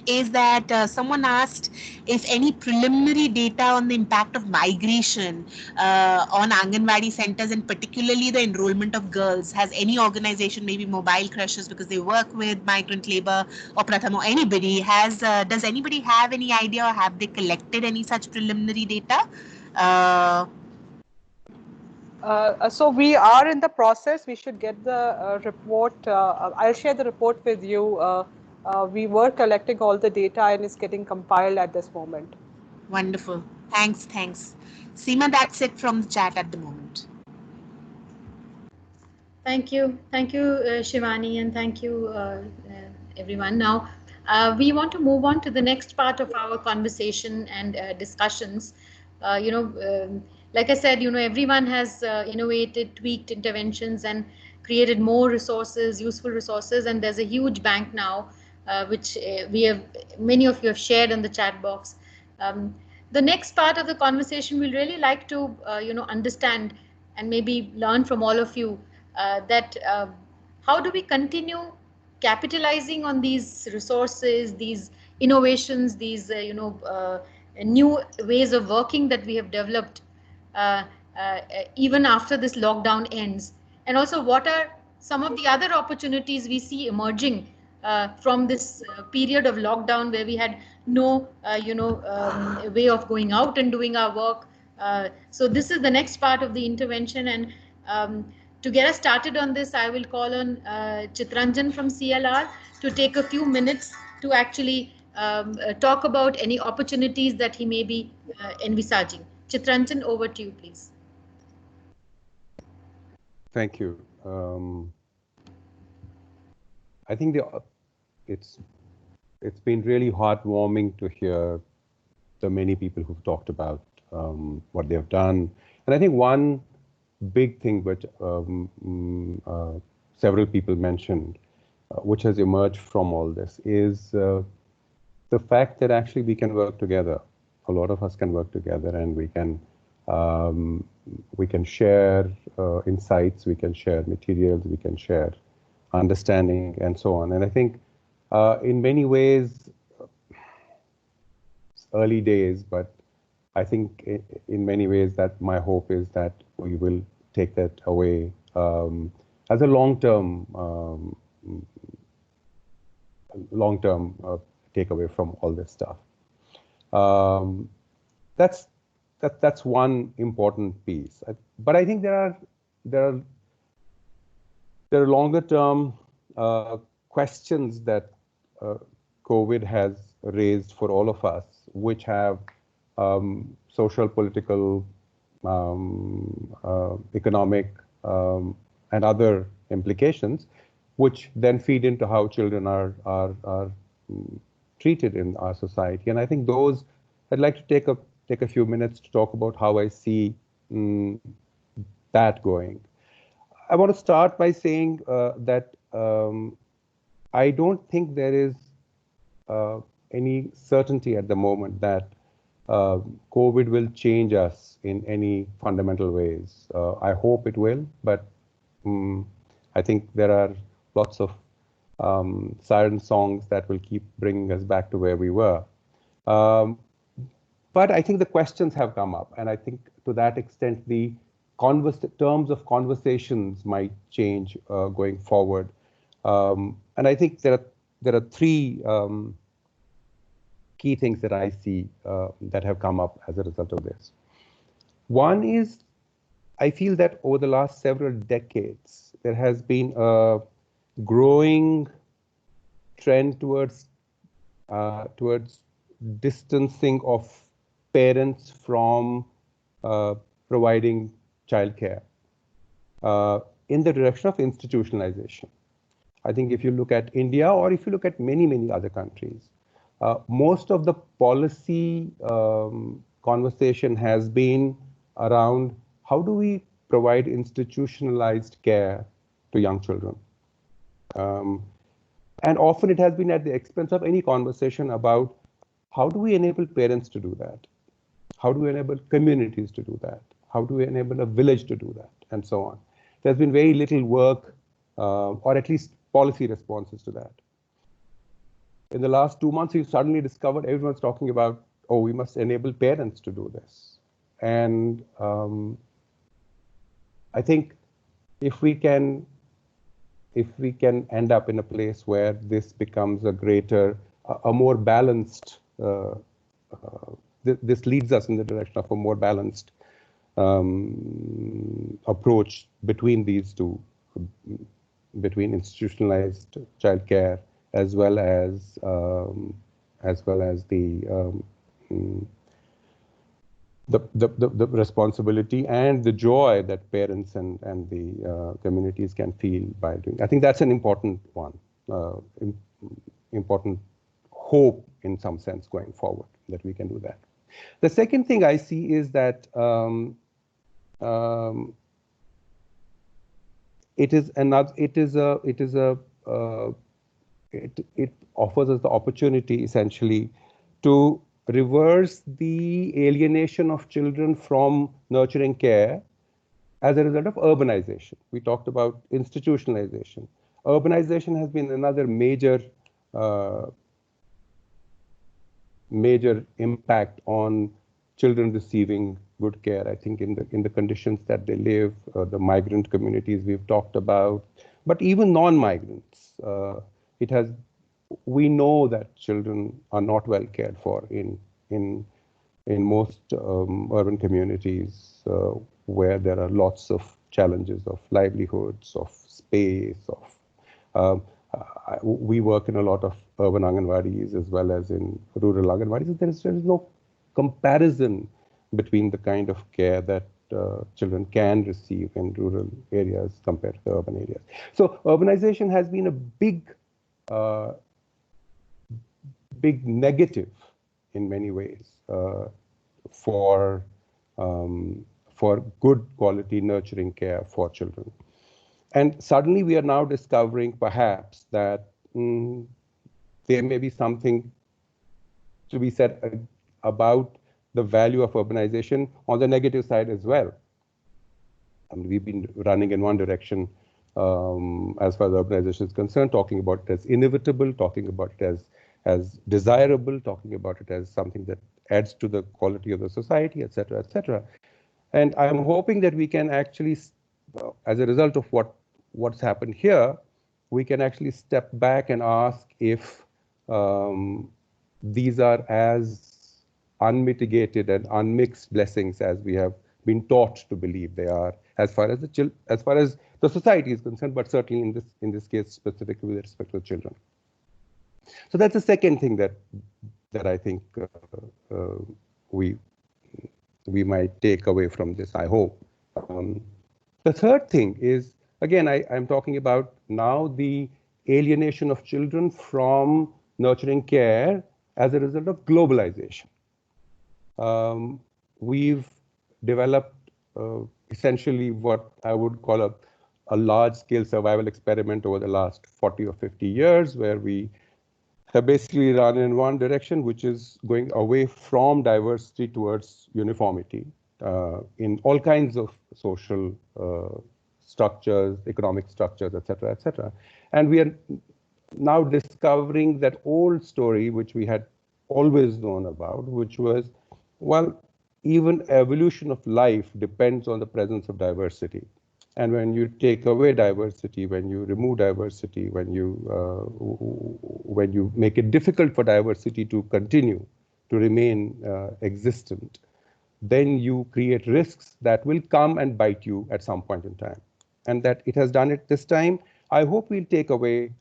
S5: is that someone asked if any preliminary data on the impact of migration on Anganwadi centers, and particularly the enrollment of girls. Has any organization, maybe mobile crashes because they work with migrant labor, or Pratham, or anybody, does anybody have any idea, or have they collected any such preliminary data?
S9: So we are in the process. We should get the report. I'll share the report with you. We were collecting all the data and it's getting compiled at this moment.
S5: Wonderful. Thanks. Seema, that's it from the chat at the moment.
S2: Thank you, Shivani, and thank you, everyone. Now, we want to move on to the next part of our conversation and discussions. Like I said, everyone has innovated, tweaked interventions, and created more resources, useful resources, and there's a huge bank now, which many of you have shared in the chat box. The next part of the conversation, we'll really like to, understand and maybe learn from all of you that how do we continue capitalizing on these resources, these innovations, these new ways of working that we have developed even after this lockdown ends, and also what are some of the other opportunities we see emerging from this period of lockdown, where we had no way of going out and doing our work. So this is the next part of the intervention, and to get us started on this, I will call on Chitranjan from CLR to take a few minutes to actually talk about any opportunities that he may be envisaging. Chitranjan, over to you, please.
S10: Thank you. I think it's been really heartwarming to hear the many people who've talked about what they've done, and I think one big thing which several people mentioned, which has emerged from all this, is the fact that actually we can work together. A lot of us can work together, and we can share insights, we can share materials, we can share understanding, and so on. And I think in many ways, it's early days, but I think in many ways that my hope is that we will take that away as a long-term takeaway from all this stuff. That's one important piece. But I think there are longer-term questions that COVID has raised for all of us, which have social, political, economic, and other implications, which then feed into how children are treated in our society. And I think those, I'd like to take a few minutes to talk about how I see that going. I want to start by saying that I don't think there is any certainty at the moment that COVID will change us in any fundamental ways. I hope it will, but I think there are lots of siren songs that will keep bringing us back to where we were. But I think the questions have come up, and I think to that extent the terms of conversations might change going forward. And I think there are three key things that I see that have come up as a result of this. One is, I feel that over the last several decades, there has been a growing trend towards distancing of parents from providing childcare in the direction of institutionalization. I think if you look at India, or if you look at many, many other countries, most of the policy conversation has been around how do we provide institutionalized care to young children. And often it has been at the expense of any conversation about how do we enable parents to do that? How do we enable communities to do that? How do we enable a village to do that? And so on. There's been very little work, or at least policy responses to that. In the last 2 months, we've suddenly discovered everyone's talking about, oh, we must enable parents to do this. And I think if we can end up in a place where this becomes a more balanced, this leads us in the direction of a more balanced approach between these two, between institutionalized childcare as well as the responsibility and the joy that parents and the communities can feel by doing. I think that's an important one, important hope in some sense going forward that we can do that. The second thing I see is that it offers us the opportunity essentially to reverse the alienation of children from nurturing care as a result of urbanization. We talked about institutionalization. Urbanization has been another major impact on children receiving good care. I think in the conditions that they live, the migrant communities we've talked about, but even non-migrants, we know that children are not well cared for in most urban communities where there are lots of challenges of livelihoods, of space, we work in a lot of urban Anganwadis as well as in rural Anganwadis. There is no comparison between the kind of care that children can receive in rural areas compared to the urban areas. So urbanization has been a big negative in many ways for good quality nurturing care for children. And suddenly we are now discovering perhaps that there may be something to be said about the value of urbanization on the negative side as well. I mean, we've been running in one direction as far as urbanization is concerned, talking about it as inevitable, talking about it as desirable, talking about it as something that adds to the quality of the society, etc., etc. And I'm hoping that we can actually, as a result of what's happened here, we can actually step back and ask if these are as unmitigated and unmixed blessings as we have been taught to believe they are, as far as the society is concerned, but certainly in this case specifically with respect to children. So that's the second thing that I think we might take away from this, I hope. The third thing is, again, I'm talking about now the alienation of children from nurturing care as a result of globalization. We've developed essentially what I would call a large-scale survival experiment over the last 40 or 50 years, where we have basically run in one direction, which is going away from diversity towards uniformity in all kinds of social structures, economic structures, etc., etc. And we are now discovering that old story, which we had always known about, which was, well, even evolution of life depends on the presence of diversity. And when you take away diversity, when you remove diversity, when you make it difficult for diversity to continue, to remain existent, then you create risks that will come and bite you at some point in time. And that it has done it this time. I hope we'll take away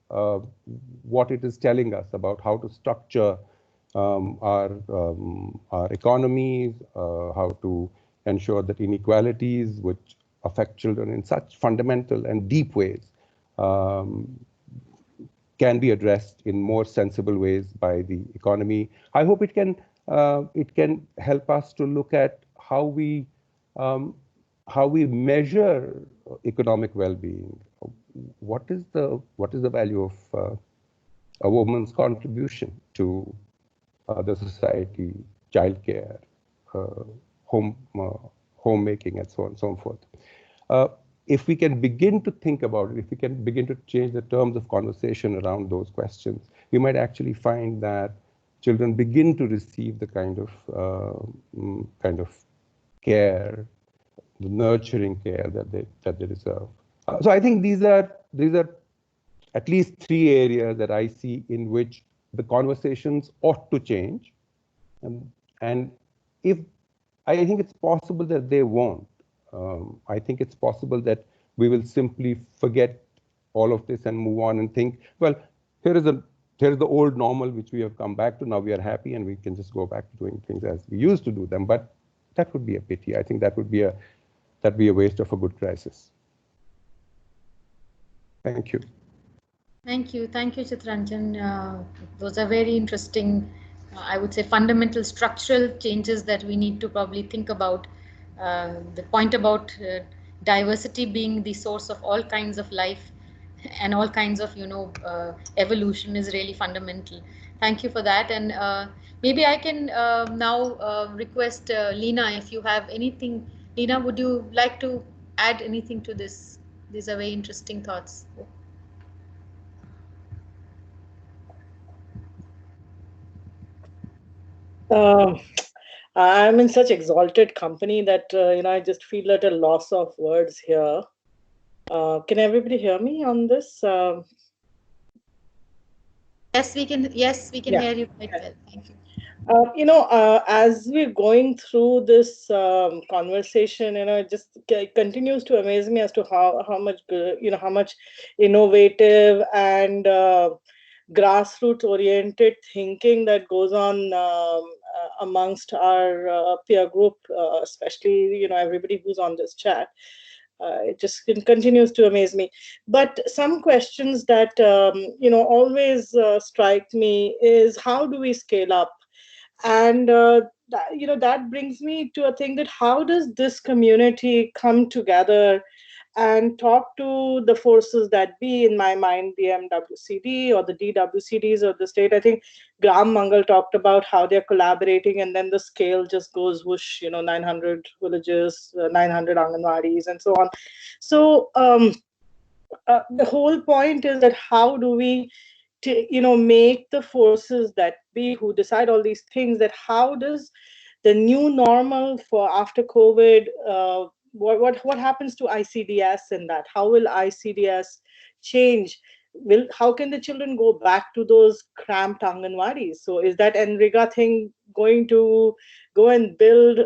S10: what it is telling us about how to structure our economies, how to ensure that inequalities which affect children in such fundamental and deep ways can be addressed in more sensible ways by the economy. I hope it can help us to look at how we measure economic well-being. What is the value of a woman's contribution to the society, childcare, homemaking, and so on and so forth. If we can begin to think about it, if we can begin to change the terms of conversation around those questions, we might actually find that children begin to receive the kind of care, the nurturing care that they deserve. So I think these are at least three areas that I see in which the conversations ought to change, and if I think it's possible that they won't. I think it's possible that we will simply forget all of this and move on and think, well, here is the old normal which we have come back to. Now we are happy and we can just go back to doing things as we used to do them. But that would be a pity. I think that would be a waste of a good crisis. Thank you.
S2: Thank you, Chittaranjan. Those are very interesting, I would say, fundamental structural changes that we need to probably think about. The point about diversity being the source of all kinds of life and all kinds of, evolution is really fundamental. Thank you for that. And maybe I can now request Leena, if you have anything. Leena, would you like to add anything to this? These are very interesting thoughts.
S11: I'm in such exalted company that I just feel at a loss of words here. Can everybody hear me on this?
S2: Yes, we can. Yes, we can hear you quite well. Thank you.
S11: As we're going through this conversation, it just continues to amaze me as to how much how much innovative and grassroots oriented thinking that goes on amongst our peer group, especially everybody who's on this chat. It just continues to amaze me. But some questions that always strike me is, how do we scale up? And that brings me to a thing that, how does this community come together and talk to the forces that be, in my mind, the MWCD or the DWCDs of the state? I think Gram Mangal talked about how they're collaborating, and then the scale just goes whoosh, 900 villages, 900 Anganwadis, and so on. So the whole point is that how do we make the forces that be, who decide all these things, that how does the new normal for after COVID, what happens to ICDS in that? How will ICDS change? How can the children go back to those cramped Anganwadis? So is that NREGA thing going to go and build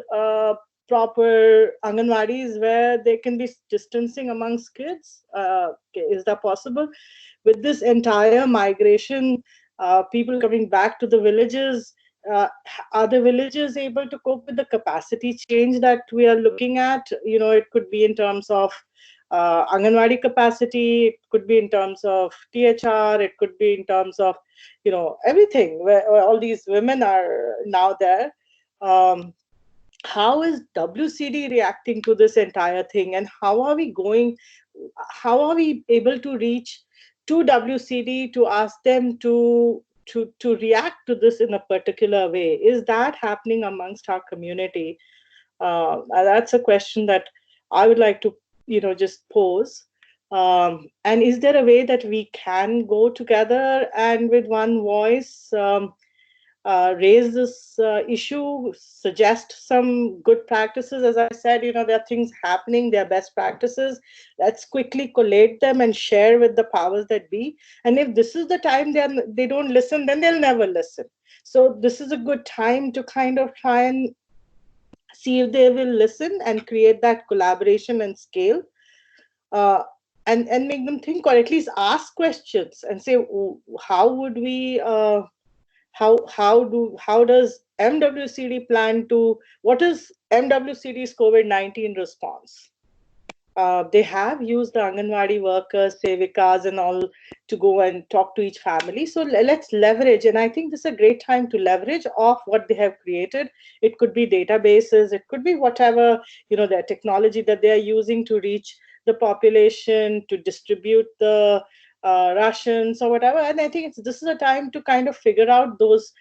S11: proper Anganwadis where they can be distancing amongst kids? Is that possible? With this entire migration, people coming back to the villages, are the villages able to cope with the capacity change that we are looking at? It could be in terms of Anganwadi capacity, it could be in terms of THR, it could be in terms of, everything, where all these women are now there. How is WCD reacting to this entire thing, and how are we able to reach to WCD to ask them to react to this in a particular way? Is that happening amongst our community? That's a question that I would like to, just pose. And is there a way that we can go together and with one voice raise this issue, suggest some good practices? As I said, there are things happening, there are best practices. Let's quickly collate them and share with the powers that be. And if this is the time they don't listen, then they'll never listen. So this is a good time to kind of try and see if they will listen and create that collaboration and scale, and make them think, or at least ask questions and say, how would we, how does MWCD plan to, what is MWCD's COVID-19 response? They have used the Anganwadi workers, Sevikas and all to go and talk to each family. So let's leverage, and I think this is a great time to leverage off what they have created. It could be databases, it could be whatever, their technology that they are using to reach the population, to distribute the rations or whatever. And I think this is a time to kind of figure out those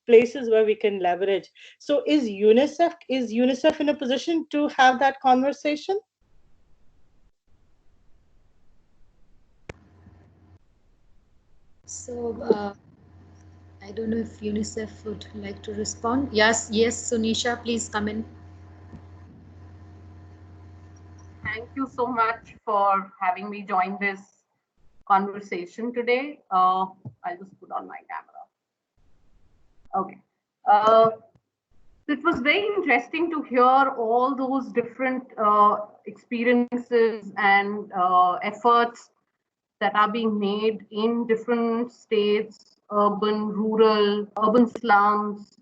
S11: places where we can leverage. So is UNICEF in a position to have that conversation?
S2: So I don't know if UNICEF would like to respond. Yes, Sunisha, please come in.
S12: Thank you so much for having me join this conversation today. I'll just put on my camera. Okay. It was very interesting to hear all those different experiences and efforts that are being made in different states, urban, rural, urban slums,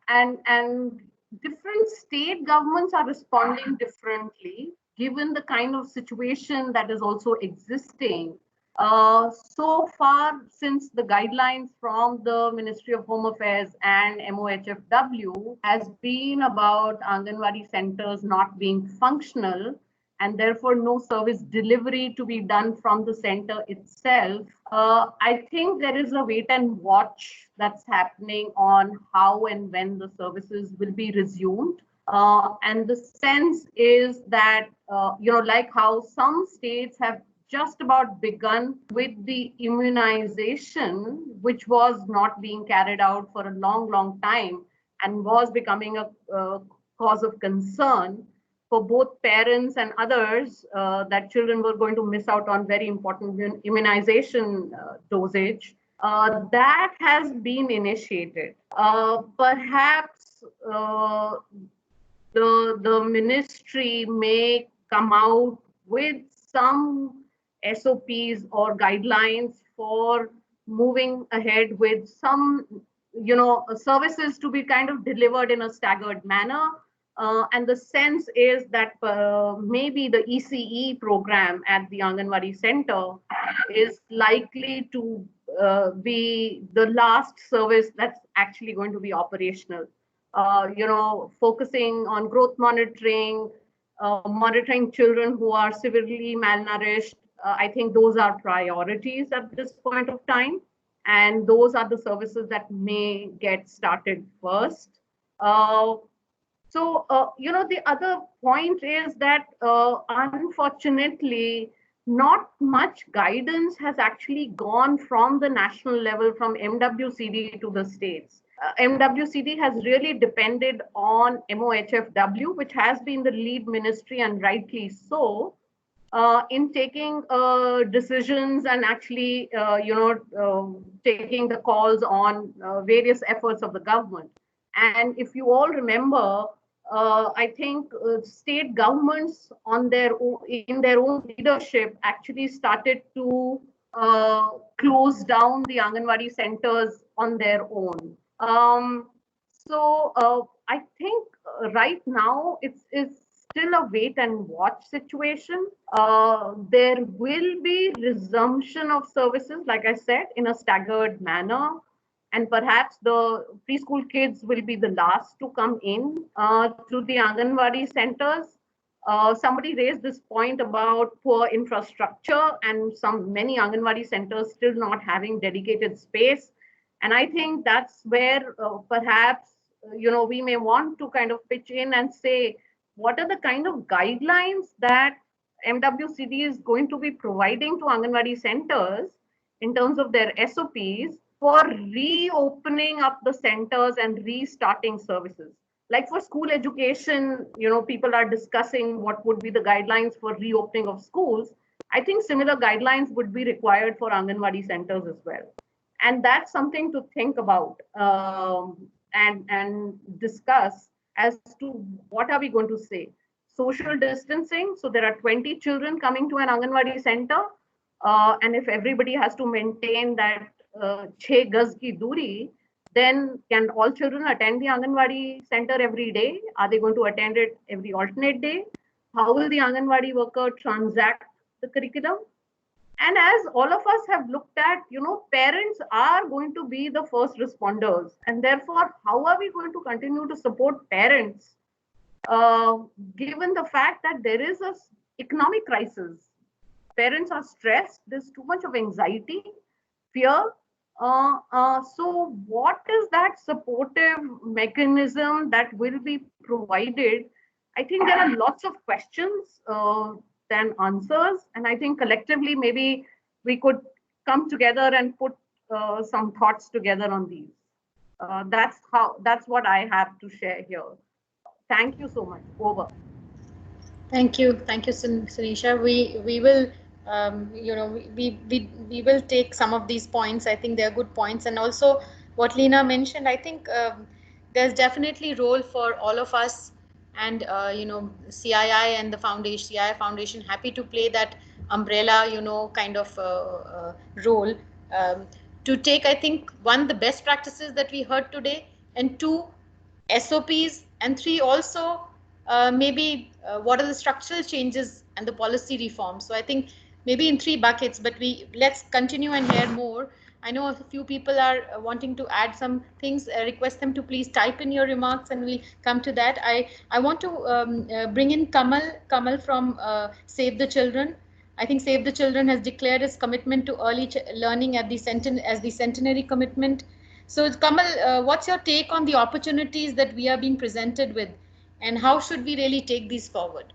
S12: and different state governments are responding differently given the kind of situation that is also existing. So far, since the guidelines from the Ministry of Home Affairs and MOHFW has been about Anganwadi centers not being functional and therefore no service delivery to be done from the center itself, I think there is a wait and watch that's happening on how and when the services will be resumed. And the sense is that, like how some states have just about begun with the immunization, which was not being carried out for a long, long time and was becoming a cause of concern for both parents and others, that children were going to miss out on very important immunization dosage. That has been initiated. Perhaps the ministry may come out with some SOPs or guidelines for moving ahead with some, services to be kind of delivered in a staggered manner. And the sense is that maybe the ECE program at the Anganwadi Center is likely to be the last service that's actually going to be operational. Focusing on growth monitoring, monitoring children who are severely malnourished. I think those are priorities at this point of time. And those are the services that may get started first. The other point is that, unfortunately, not much guidance has actually gone from the national level, from MWCD to the states. MWCD has really depended on MOHFW, which has been the lead ministry, and rightly so, in taking decisions and actually, taking the calls on various efforts of the government. And if you all remember, I think state governments in their own leadership actually started to close down the Anganwadi centers on their own. I think right now it's still a wait and watch situation. There will be resumption of services, like I said, in a staggered manner. And perhaps the preschool kids will be the last to come in to the Anganwadi centers. Somebody raised this point about poor infrastructure and many Anganwadi centers still not having dedicated space. And I think that's where perhaps we may want to kind of pitch in and say, what are the kind of guidelines that MWCD is going to be providing to Anganwadi centers in terms of their SOPs for reopening up the centers and restarting services. Like for school education, people are discussing what would be the guidelines for reopening of schools. I think similar guidelines would be required for Anganwadi centers as well. And that's something to think about and discuss as to what are we going to say. Social distancing, so there are 20 children coming to an Anganwadi center, and if everybody has to maintain that 6 gaz ki duri, then can all children attend the Anganwadi center every day? Are they going to attend it every alternate day? How will the Anganwadi worker transact the curriculum? And as all of us have looked at, parents are going to be the first responders. And therefore, how are we going to continue to support parents given the fact that there is an economic crisis? Parents are stressed, there's too much of anxiety, fear. So what is that supportive mechanism that will be provided? I think there are lots of questions than answers. And I think collectively, maybe we could come together and put some thoughts together on these. That's what I have to share here. Thank you so much. Over.
S2: Thank you, Sunisha. We will, we will take some of these points. I think they are good points, and also what Leena mentioned. I think there's definitely role for all of us, and CII and the foundation, CII Foundation, happy to play that umbrella, kind of role to take. I think one, the best practices that we heard today, and two, SOPs, and three, also maybe what are the structural changes and the policy reforms. So I think maybe in 3 buckets, but let's continue and hear more. I know a few people are wanting to add some things. I request them to please type in your remarks and we'll come to that. I want to bring in Kamal from Save the Children. I think Save the Children has declared its commitment to early learning as the centenary commitment. So Kamal, what's your take on the opportunities that we are being presented with, and how should we really take these forward?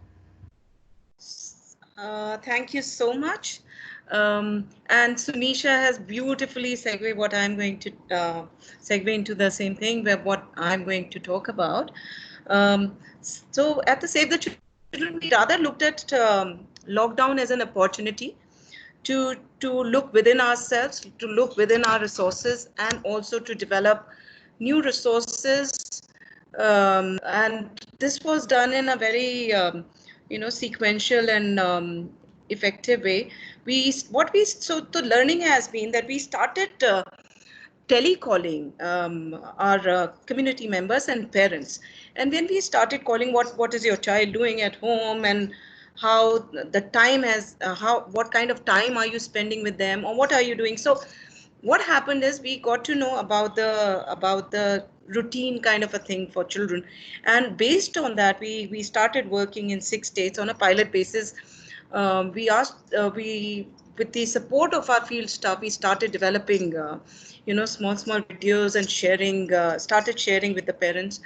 S13: Thank you so much. And Sunisha has beautifully segued what I'm going to segue into the same thing, where what I'm going to talk about. So at the Save the Children, we rather looked at lockdown as an opportunity to look within ourselves, to look within our resources, and also to develop new resources. And this was done in a very sequential and effective way. The learning has been that we started telecalling our community members and parents, and then we started calling what is your child doing at home, and how the time has what kind of time are you spending with them, or what are you doing. So what happened is we got to know about the routine kind of a thing for children, and based on that we started working in 6 states on a pilot basis. With the support of our field staff, we started developing small videos and started sharing with the parents.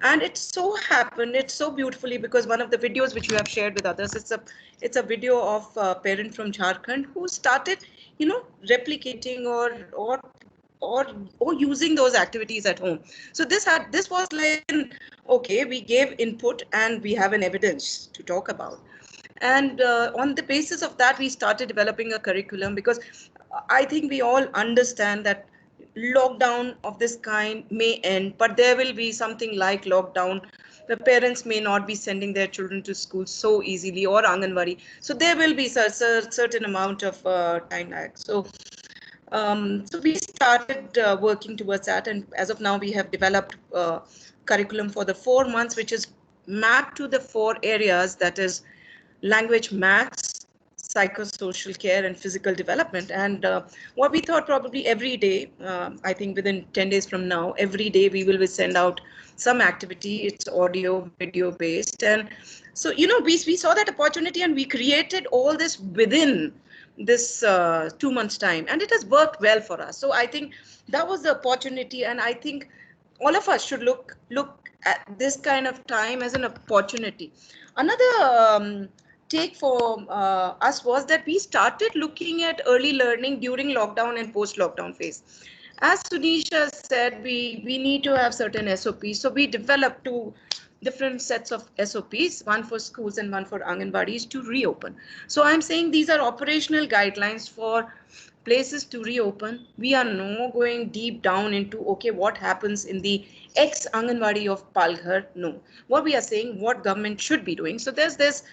S13: And it so happened, it's so beautifully, because one of the videos which you have shared with others, it's a video of a parent from Jharkhand who started replicating or using those activities at home. So this was like, okay, we gave input and we have an evidence to talk about. And on the basis of that, we started developing a curriculum, because I think we all understand that lockdown of this kind may end, but there will be something like lockdown. The parents may not be sending their children to school so easily, or Anganwadi. So there will be a certain amount of time lag. So we started working towards that, and as of now, we have developed curriculum for the 4 months, which is mapped to the 4 areas, that is language, maths, psychosocial care, and physical development. And what we thought, probably every day, I think within 10 days from now, every day we will send out some activity. It's audio, video based. And so, you know, we saw that opportunity and we created all this within this 2 months time, and it has worked well for us. So I think that was the opportunity, and I think all of us should look at this kind of time as an opportunity. Another take for us was that we started looking at early learning during lockdown and post-lockdown phase. As Sunisha said, we need to have certain SOPs. So we developed 2 different sets of SOPs, one for schools and one for Anganwadis to reopen. So I'm saying these are operational guidelines for places to reopen. We are now going deep down into, okay, what happens in the ex-Anganwadi of Palghar? No. What we are saying, what government should be doing. So there's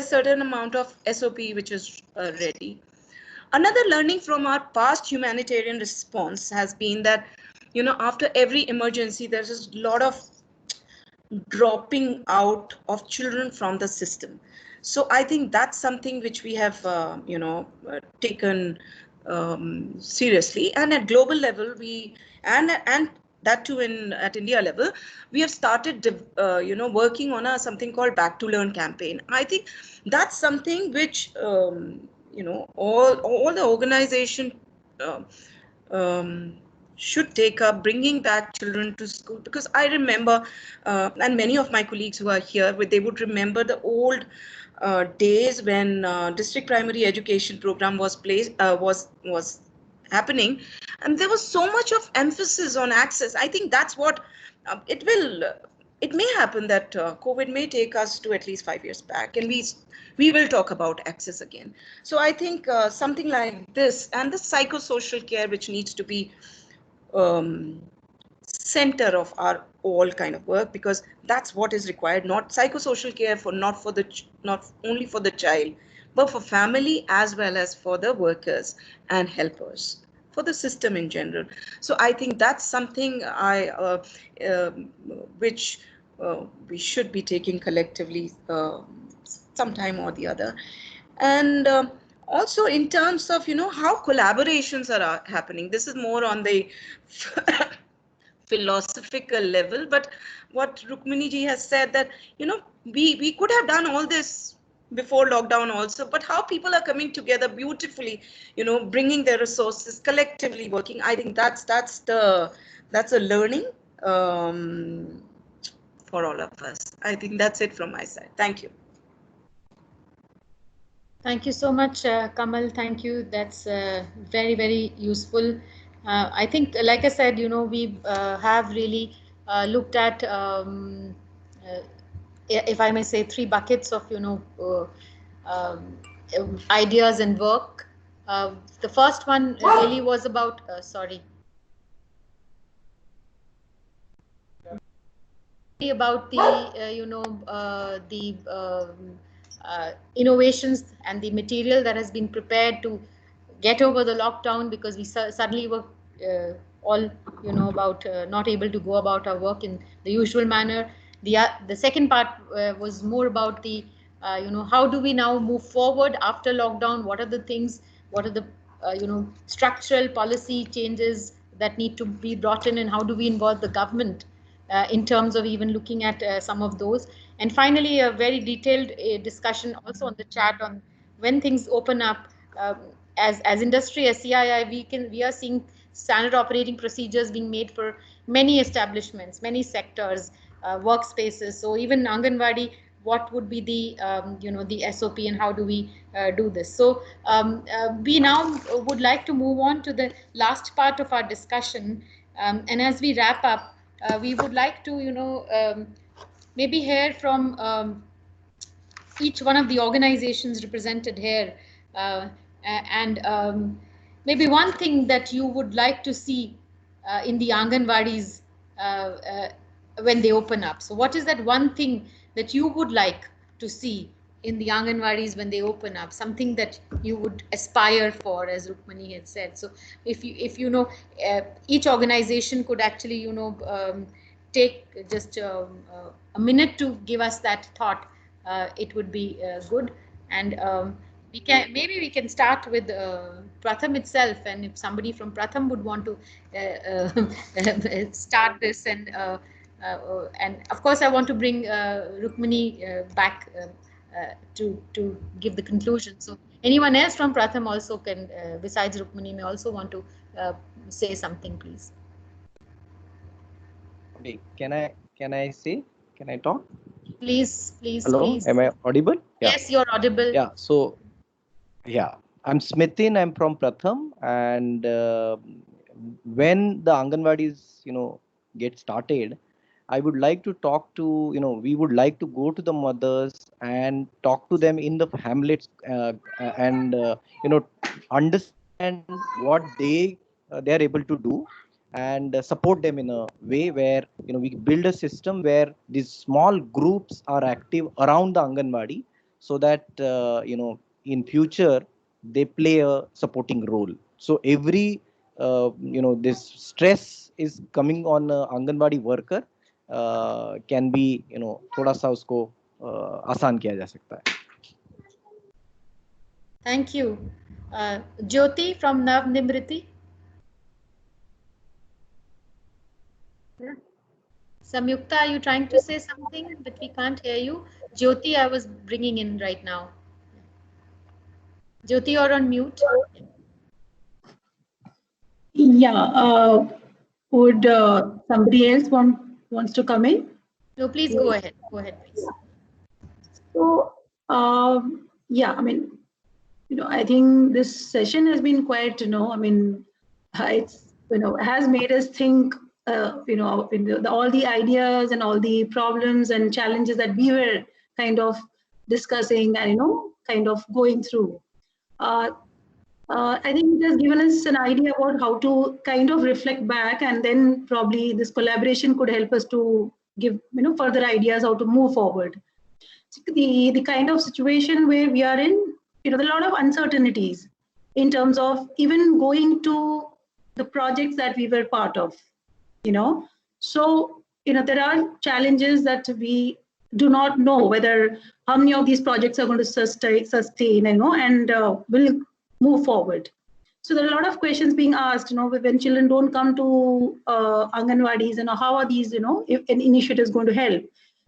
S13: certain amount of SOP which is ready. Another learning from our past humanitarian response has been that, you know, after every emergency, there's a lot of dropping out of children from the system. So I think that's something which we have, taken seriously. And at global level, and that too at India level, we have started, working on something called Back to Learn campaign. I think that's something which, all the organization should take up, bringing back children to school. Because I remember, and many of my colleagues who are here, they would remember the old days when district primary education program was happening, and there was so much of emphasis on access. I think that's what it may happen that COVID may take us to at least 5 years back, and we will talk about access again. So I think something like this, and the psychosocial care, which needs to be center of our all kind of work, because that's what is required. Not psychosocial care not only for the child, but for family as well as for the workers and helpers, for the system in general. So I think that's something which we should be taking collectively sometime or the other. And also in terms of, how collaborations are happening. This is more on the philosophical level, but what Rukmini ji has said, that, we could have done all this before lockdown also, but how people are coming together beautifully, bringing their resources, collectively working. I think that's a learning for all of us. I think that's it from my side. Thank you.
S2: Thank you so much, Kamal. Thank you. That's very, very useful. I think, like I said, we have really looked at, if I may say, 3 buckets of, ideas and work. The first one really was about, about the, innovations and the material that has been prepared to get over the lockdown, because we suddenly were all, about not able to go about our work in the usual manner. The second part was more about the, how do we now move forward after lockdown? What are the things, what are the, structural policy changes that need to be brought in, and how do we involve the government in terms of even looking at some of those? And finally, a very detailed discussion also on the chat on when things open up. As industry, as CII, we are seeing standard operating procedures being made for many establishments, many sectors, workspaces. So even Anganwadi, what would be the the SOP, and how do we do this? So we now would like to move on to the last part of our discussion, and as we wrap up, we would like to maybe hear from each one of the organizations represented here, and maybe one thing that you would like to see in the Anganwadis when they open up. So what is that one thing that you would like to see in the Anganwadis when they open up, something that you would aspire for, as Rukmini had said? So if each organization could actually take just a minute to give us that thought, it would be good. And maybe we can start with Pratham itself, and if somebody from Pratham would want to start this, and of course I want to bring Rukmini back to give the conclusion. So anyone else from Pratham also can, besides Rukmini, may also want to say something, please.
S14: Okay, can I say? Can I talk?
S2: Please, please,
S14: Hello,
S2: please.
S14: am I audible? Yeah.
S2: Yes, you're audible.
S14: Yeah. So, yeah, I'm Smithin. I'm from Pratham, and when the Anganwadis, get started, I would like to talk to, we would like to go to the mothers and talk to them in the hamlets, and understand what they are able to do, and support them in a way where we build a system where these small groups are active around the Anganwadi, so that in future they play a supporting role. So every this stress is coming on a Anganwadi worker, can be थोड़ा सा उसको आसान किया जा सकता है.
S2: Thank you. Jyoti from Nav Nimriti. Samyukta, are you trying to say something, but we can't hear you? Jyoti, I was bringing in right now. Jyoti, you're on mute.
S8: Yeah. Would somebody else wants to come in?
S2: No, please go ahead. Go ahead, please.
S8: So, yeah, I mean, I think this session has been quite, I mean, it's, has made us think, all the ideas and all the problems and challenges that we were kind of discussing and, kind of going through. I think it has given us an idea about how to kind of reflect back, and then probably this collaboration could help us to give, further ideas how to move forward. The kind of situation where we are in, there are a lot of uncertainties in terms of even going to the projects that we were part of, So, there are challenges that we do not know whether how many of these projects are going to sustain, and will move forward. So there are a lot of questions being asked, when children don't come to Anganwadis, how are these, initiatives going to help?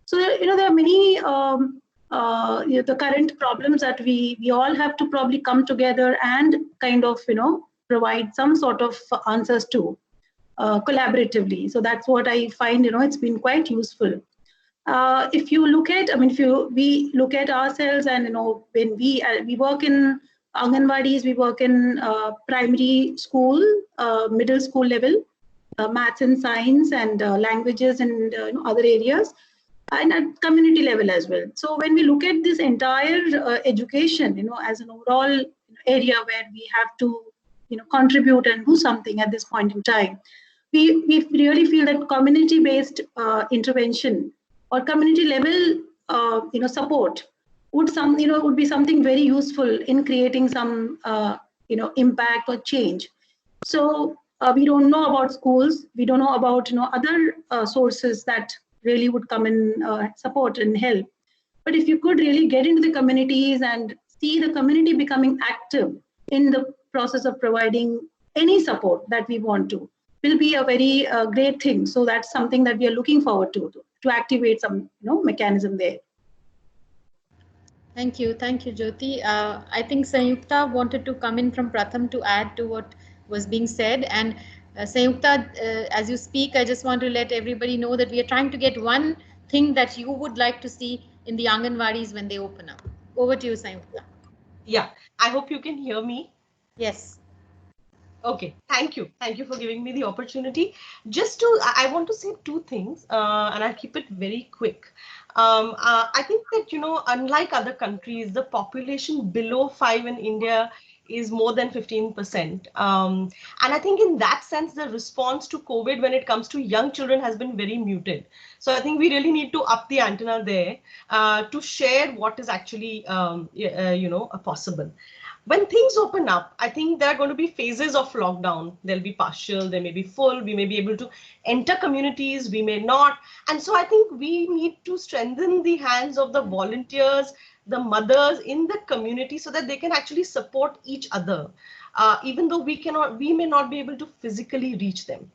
S8: So, there are many, the current problems that we all have to probably come together and kind of, provide some sort of answers to collaboratively. So that's what I find, it's been quite useful. If you look at, we look at ourselves, and, when we work in Anganwadis, we work in primary school, middle school level, maths and science, and languages, and other areas, and at community level as well. So when we look at this entire education, as an overall area where we have to, contribute and do something at this point in time, we really feel that community-based intervention or community level, support would be something very useful in creating some, impact or change. So we don't know about schools. We don't know about, other sources that really would come and support and help. But if you could really get into the communities and see the community becoming active in the process of providing any support that we want to, will be a very great thing. So that's something that we are looking forward to activate some, mechanism there.
S2: Thank you, Jyoti. I think Samyukta wanted to come in from Pratham to add to what was being said. And Samyukta, as you speak, I just want to let everybody know that we are trying to get one thing that you would like to see in the Anganwadis when they open up. Over to you, Samyukta.
S13: Yeah, I hope you can hear me.
S2: Yes.
S13: Okay, thank you. Thank you for giving me the opportunity. I want to say two things, and I'll keep it very quick. I think that, unlike other countries, the population below 5 in India is more than 15%. And I think in that sense, the response to COVID when it comes to young children has been very muted. So I think we really need to up the antenna there to share what is actually, possible.
S15: When things open up, I think there are going to be phases of lockdown. There'll be partial, there may be full, we may be able to enter communities, we may not. And so I think we need to strengthen the hands of the volunteers, the mothers in the community, so that they can actually support each other, even though we may not be able to physically reach them.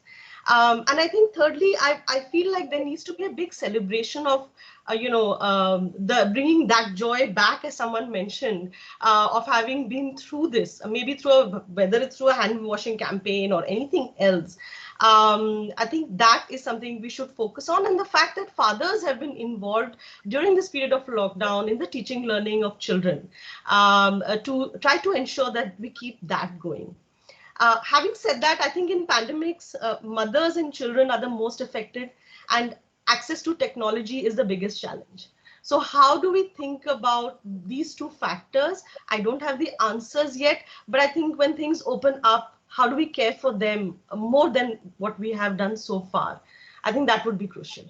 S15: And I think thirdly, I feel like there needs to be a big celebration of, the bringing that joy back, as someone mentioned, of having been through this, maybe whether it's through a hand washing campaign or anything else. I think that is something we should focus on. And the fact that fathers have been involved during this period of lockdown in the teaching learning of children, to try to ensure that we keep that going. Having said that, I think in pandemics, mothers and children are the most affected, and access to technology is the biggest challenge. So how do we think about these two factors? I don't have the answers yet, but I think when things open up, how do we care for them more than what we have done so far? I think that would be crucial.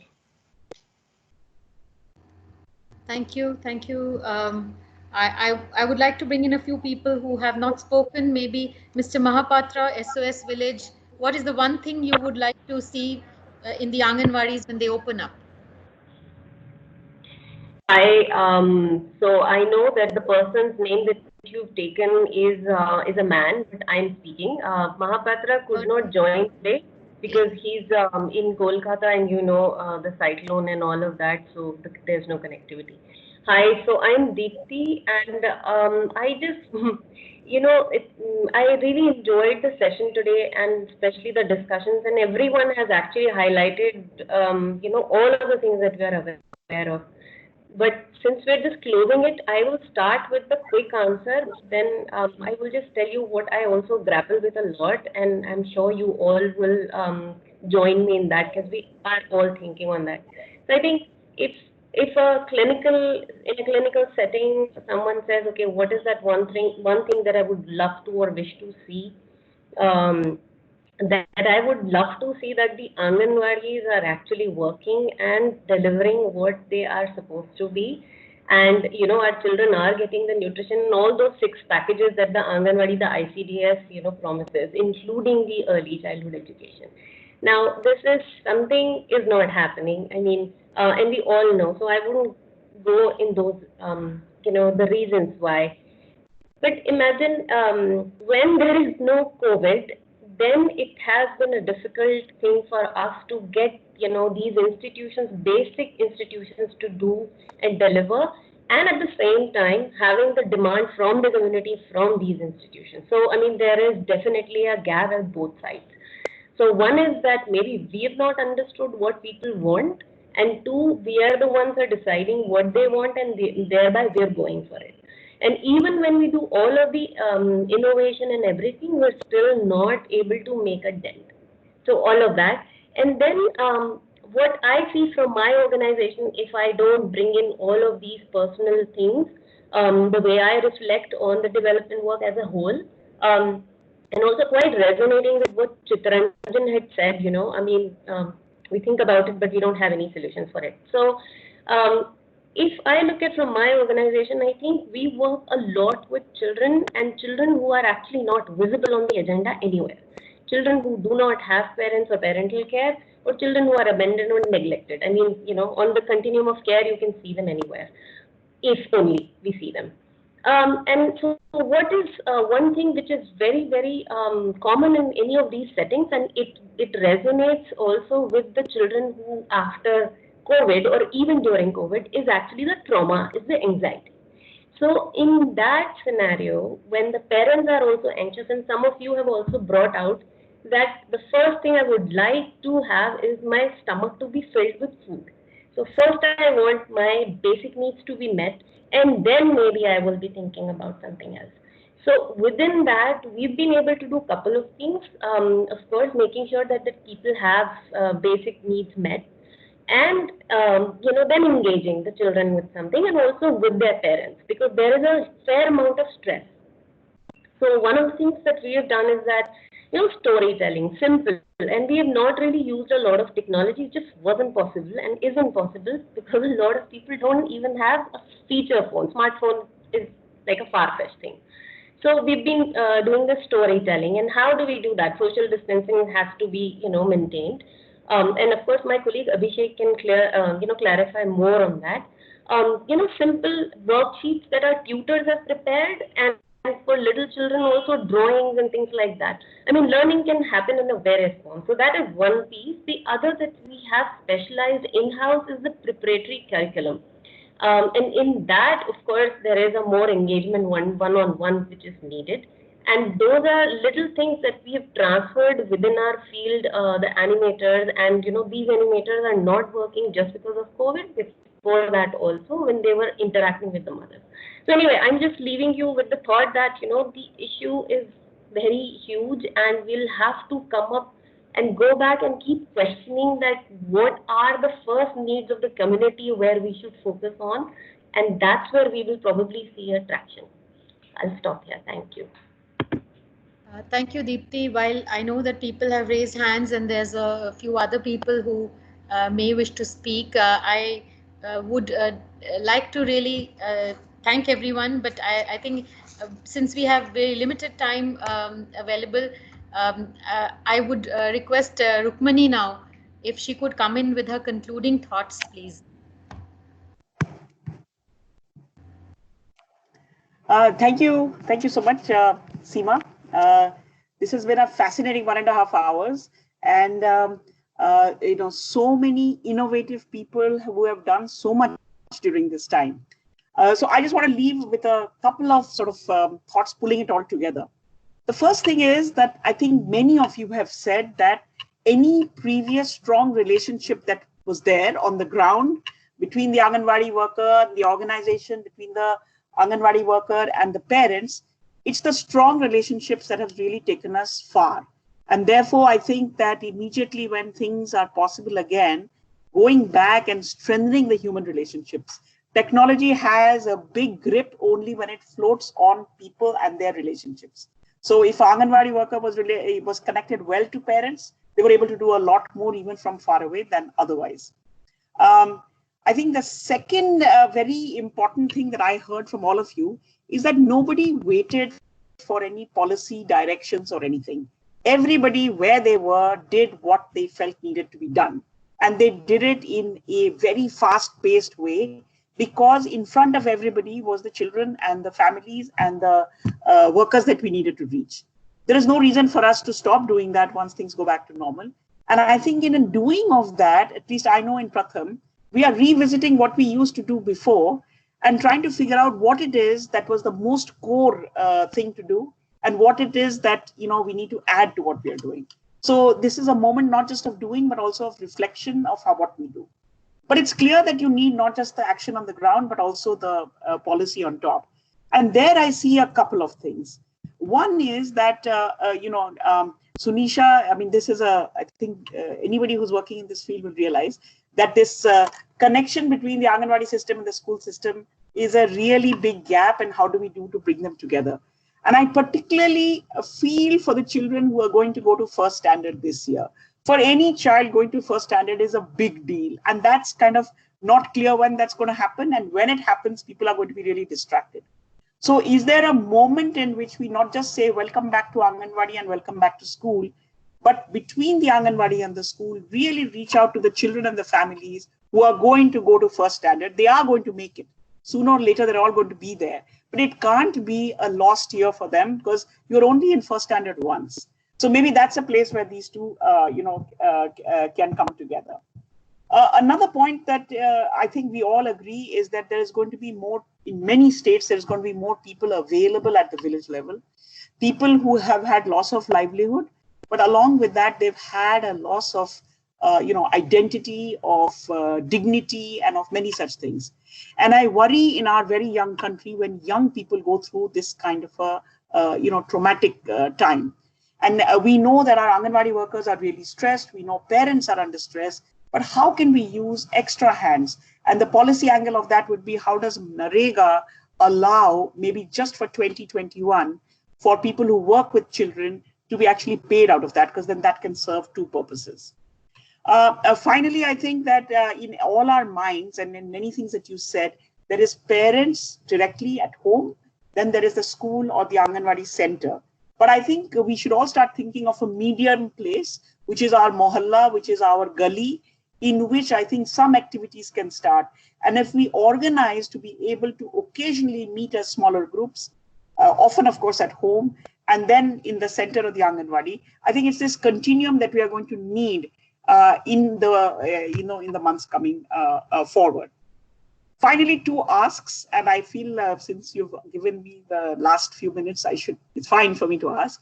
S2: Thank you. Thank you. I would like to bring in a few people who have not spoken. Maybe Mr. Mahapatra, SOS Village. What is the one thing you would like to see in the Anganwadis when they open up?
S16: So I know that the person's name that you've taken is a man, but I'm speaking. Mahapatra could not join today because he's in Kolkata, and the cyclone and all of that, so there's no connectivity. Hi, so I'm Deepthi, and I just, I really enjoyed the session today, and especially the discussions, and everyone has actually highlighted, all of the things that we are aware of. But since we're just closing it, I will start with the quick answer. Then I will just tell you what I also grapple with a lot, and I'm sure you all will join me in that, because we are all thinking on that. So I think if in a clinical setting, someone says, okay, what is that one thing that I would love to or wish to see? That I would love to see that the Anganwadis are actually working and delivering what they are supposed to be. And, our children are getting the nutrition and all those 6 packages that the Anganwadi, the ICDS, promises, including the early childhood education. Now, this is something is not happening. I mean, and we all know, so I wouldn't go in those, the reasons why. But imagine when there is no COVID, then it has been a difficult thing for us to get, these institutions, basic institutions to do and deliver, and at the same time having the demand from the community from these institutions. So, I mean, there is definitely a gap at both sides. So one is that maybe we have not understood what people want, and 2, we are the ones who are deciding what they want, and thereby we're going for it. And even when we do all of the innovation and everything, we're still not able to make a dent. So all of that. And then what I see from my organization, if I don't bring in all of these personal things, the way I reflect on the development work as a whole, and also quite resonating with what Chittaranjan had said, I mean, we think about it, but we don't have any solutions for it. So if I look at from my organization, I think we work a lot with children, and children who are actually not visible on the agenda anywhere. Children who do not have parents or parental care, or children who are abandoned or neglected. I mean, on the continuum of care, you can see them anywhere, if only we see them. And so what is one thing which is very, very common in any of these settings, and it resonates also with the children who after COVID or even during COVID, is actually the trauma, is the anxiety. So in that scenario, when the parents are also anxious, and some of you have also brought out that the first thing I would like to have is my stomach to be filled with food. So first I want my basic needs to be met, and then maybe I will be thinking about something else. So within that, we've been able to do a couple of things. Of course, making sure that the people have basic needs met, and then engaging the children with something, and also with their parents, because there is a fair amount of stress. So one of the things that we have done is that, storytelling, simple, and we have not really used a lot of technology. It just wasn't possible and isn't possible because a lot of people don't even have a feature phone. Smartphone is like a far-fetched thing. So we've been doing the storytelling, and how do we do that? Social distancing has to be, maintained. And of course, my colleague Abhishek can clarify more on that. Simple worksheets that our tutors have prepared, and for little children also drawings and things like that. I mean, learning can happen in a various forms. So that is one piece. The other that we have specialized in-house is the preparatory curriculum. And in that, of course, there is a more engagement one-on-one which is needed. And those are little things that we have transferred within our field, the animators, and these animators are not working just because of COVID, before that also when they were interacting with the mothers. So anyway, I'm just leaving you with the thought that, the issue is very huge, and we'll have to come up and go back and keep questioning that what are the first needs of the community where we should focus on, and that's where we will probably see a traction. I'll stop here. Thank you.
S2: Thank you, Deepti. While I know that people have raised hands and there's a few other people who may wish to speak, I would like to really thank everyone, but I think since we have very limited time available, I would request Rukmini now, if she could come in with her concluding thoughts, please.
S1: Thank you so much, Seema. This has been a fascinating 1.5 hours, and so many innovative people who have done so much during this time. So I just want to leave with a couple of sort of thoughts, pulling it all together. The first thing is that I think many of you have said that any previous strong relationship that was there on the ground between the Anganwadi worker, the organization, between the Anganwadi worker and the parents, it's the strong relationships that have really taken us far. And therefore, I think that immediately when things are possible again, going back and strengthening the human relationships. Technology has a big grip only when it floats on people and their relationships. So if Anganwadi worker was connected well to parents, they were able to do a lot more even from far away than otherwise. I think the second very important thing that I heard from all of you is that nobody waited for any policy directions or anything. Everybody where they were did what they felt needed to be done. And they did it in a very fast-paced way, because in front of everybody was the children and the families and the workers that we needed to reach. There is no reason for us to stop doing that once things go back to normal. And I think in doing of that, at least I know in Pratham, we are revisiting what we used to do before and trying to figure out what it is that was the most core thing to do and what it is that we need to add to what we are doing. So this is a moment not just of doing, but also of reflection of what we do. But it's clear that you need not just the action on the ground, but also the policy on top. And there I see a couple of things. One is that, Sunisha, I mean, this is I think anybody who's working in this field will realize that this connection between the Anganwadi system and the school system is a really big gap, and how do we do to bring them together? And I particularly feel for the children who are going to go to first standard this year. For any child, going to first standard is a big deal. And that's kind of not clear when that's going to happen. And when it happens, people are going to be really distracted. So is there a moment in which we not just say, welcome back to Anganwadi and welcome back to school, but between the Anganwadi and the school, really reach out to the children and the families who are going to go to first standard. They are going to make it. Sooner or later, they're all going to be there. But it can't be a lost year for them because you're only in first standard once. So maybe that's a place where these two, can come together. Another point that I think we all agree is that there is going to be more, in many states, there's going to be more people available at the village level. People who have had loss of livelihood, but along with that, they've had a loss of, identity, of dignity, and of many such things. And I worry in our very young country when young people go through this kind of a, traumatic time. And we know that our Anganwadi workers are really stressed. We know parents are under stress. But how can we use extra hands? And the policy angle of that would be, how does NREGA allow, maybe just for 2021, for people who work with children to be actually paid out of that? Because then that can serve two purposes. Finally, I think that in all our minds and in many things that you said, there is parents directly at home. then there is the school or the Anganwadi center. But I think we should all start thinking of a medium place, which is our mohalla, which is our gully, in which I think some activities can start. And if we organize to be able to occasionally meet as smaller groups, often, of course, at home, and then in the center of the Anganwadi, I think it's this continuum that we are going to need in the months coming forward. Finally, 2 asks, and I feel since you've given me the last few minutes, it's fine for me to ask.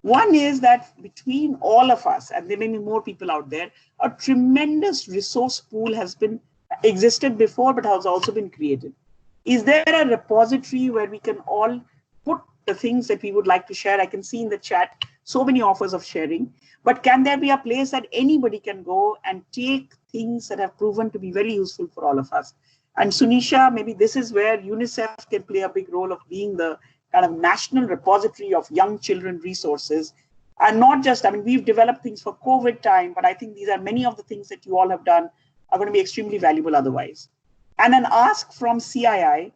S1: One is that between all of us, and there may be more people out there, a tremendous resource pool has existed before, but has also been created. Is there a repository where we can all put the things that we would like to share? I can see in the chat so many offers of sharing, but can there be a place that anybody can go and take things that have proven to be very useful for all of us? And Sunisha, maybe this is where UNICEF can play a big role of being the kind of national repository of young children resources. And not just, I mean, we've developed things for COVID time, but I think these are many of the things that you all have done are going to be extremely valuable otherwise. And an ask from CII.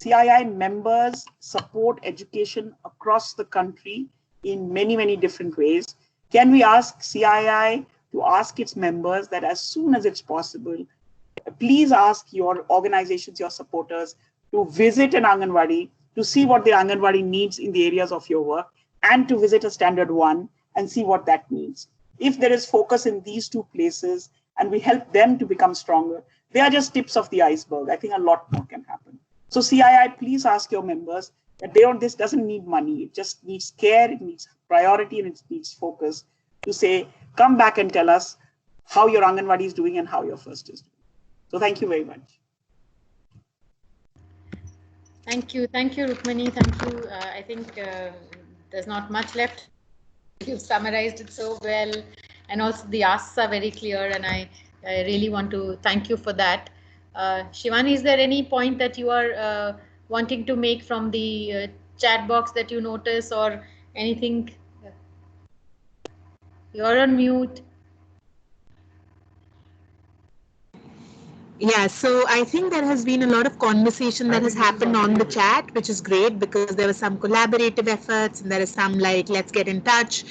S1: CII members support education across the country in many, many different ways. Can we ask CII to ask its members that as soon as it's possible, please ask your organizations, your supporters, to visit an Anganwadi, to see what the Anganwadi needs in the areas of your work, and to visit a standard 1 and see what that means. If there is focus in these 2 places and we help them to become stronger, they are just tips of the iceberg. I think a lot more can happen. So CII, please ask your members that this doesn't need money. It just needs care, it needs priority, and it needs focus to say, come back and tell us how your Anganwadi is doing and how your first is doing. So thank you very much.
S2: Thank you, Rukmini. Thank you. I think there's not much left. You've summarized it so well, and also the asks are very clear, and I really want to thank you for that. Shivani, is there any point that you are wanting to make from the chat box that you notice, or anything? You're on mute.
S5: Yeah, so I think there has been a lot of conversation that has happened on the chat, which is great because there were some collaborative efforts and there is some like, let's get in touch.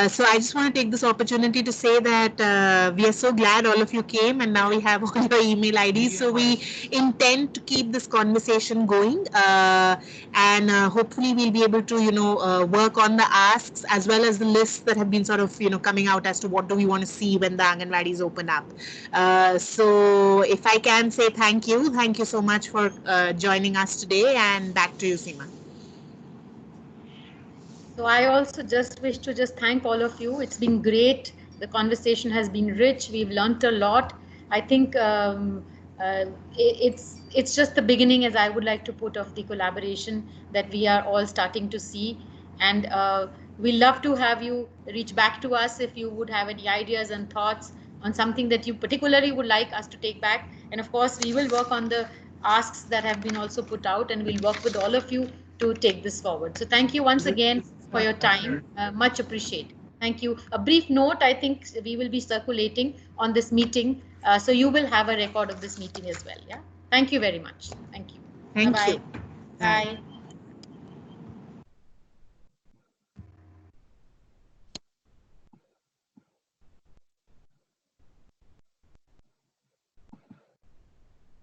S5: So I just want to take this opportunity to say that we are so glad all of you came, and now we have all your email IDs. So we intend to keep this conversation going, and hopefully we'll be able to, work on the asks as well as the lists that have been sort of, coming out as to what do we want to see when the Anganwadis open up. So if I can say thank you so much for joining us today, and back to you, Seema.
S2: So I also just wish to thank all of you. It's been great. The conversation has been rich. We've learned a lot. I think it's just the beginning, as I would like to put, of the collaboration that we are all starting to see. And we love to have you reach back to us if you would have any ideas and thoughts on something that you particularly would like us to take back. And of course, we will work on the asks that have been also put out, and we'll work with all of you to take this forward. So thank you once again for your time. Much appreciated. Thank you. A brief note, I think we will be circulating on this meeting. So you will have a record of this meeting as well. Yeah. Thank you very much. Thank you.
S5: Thank
S2: Bye-bye.
S5: you.
S2: Bye.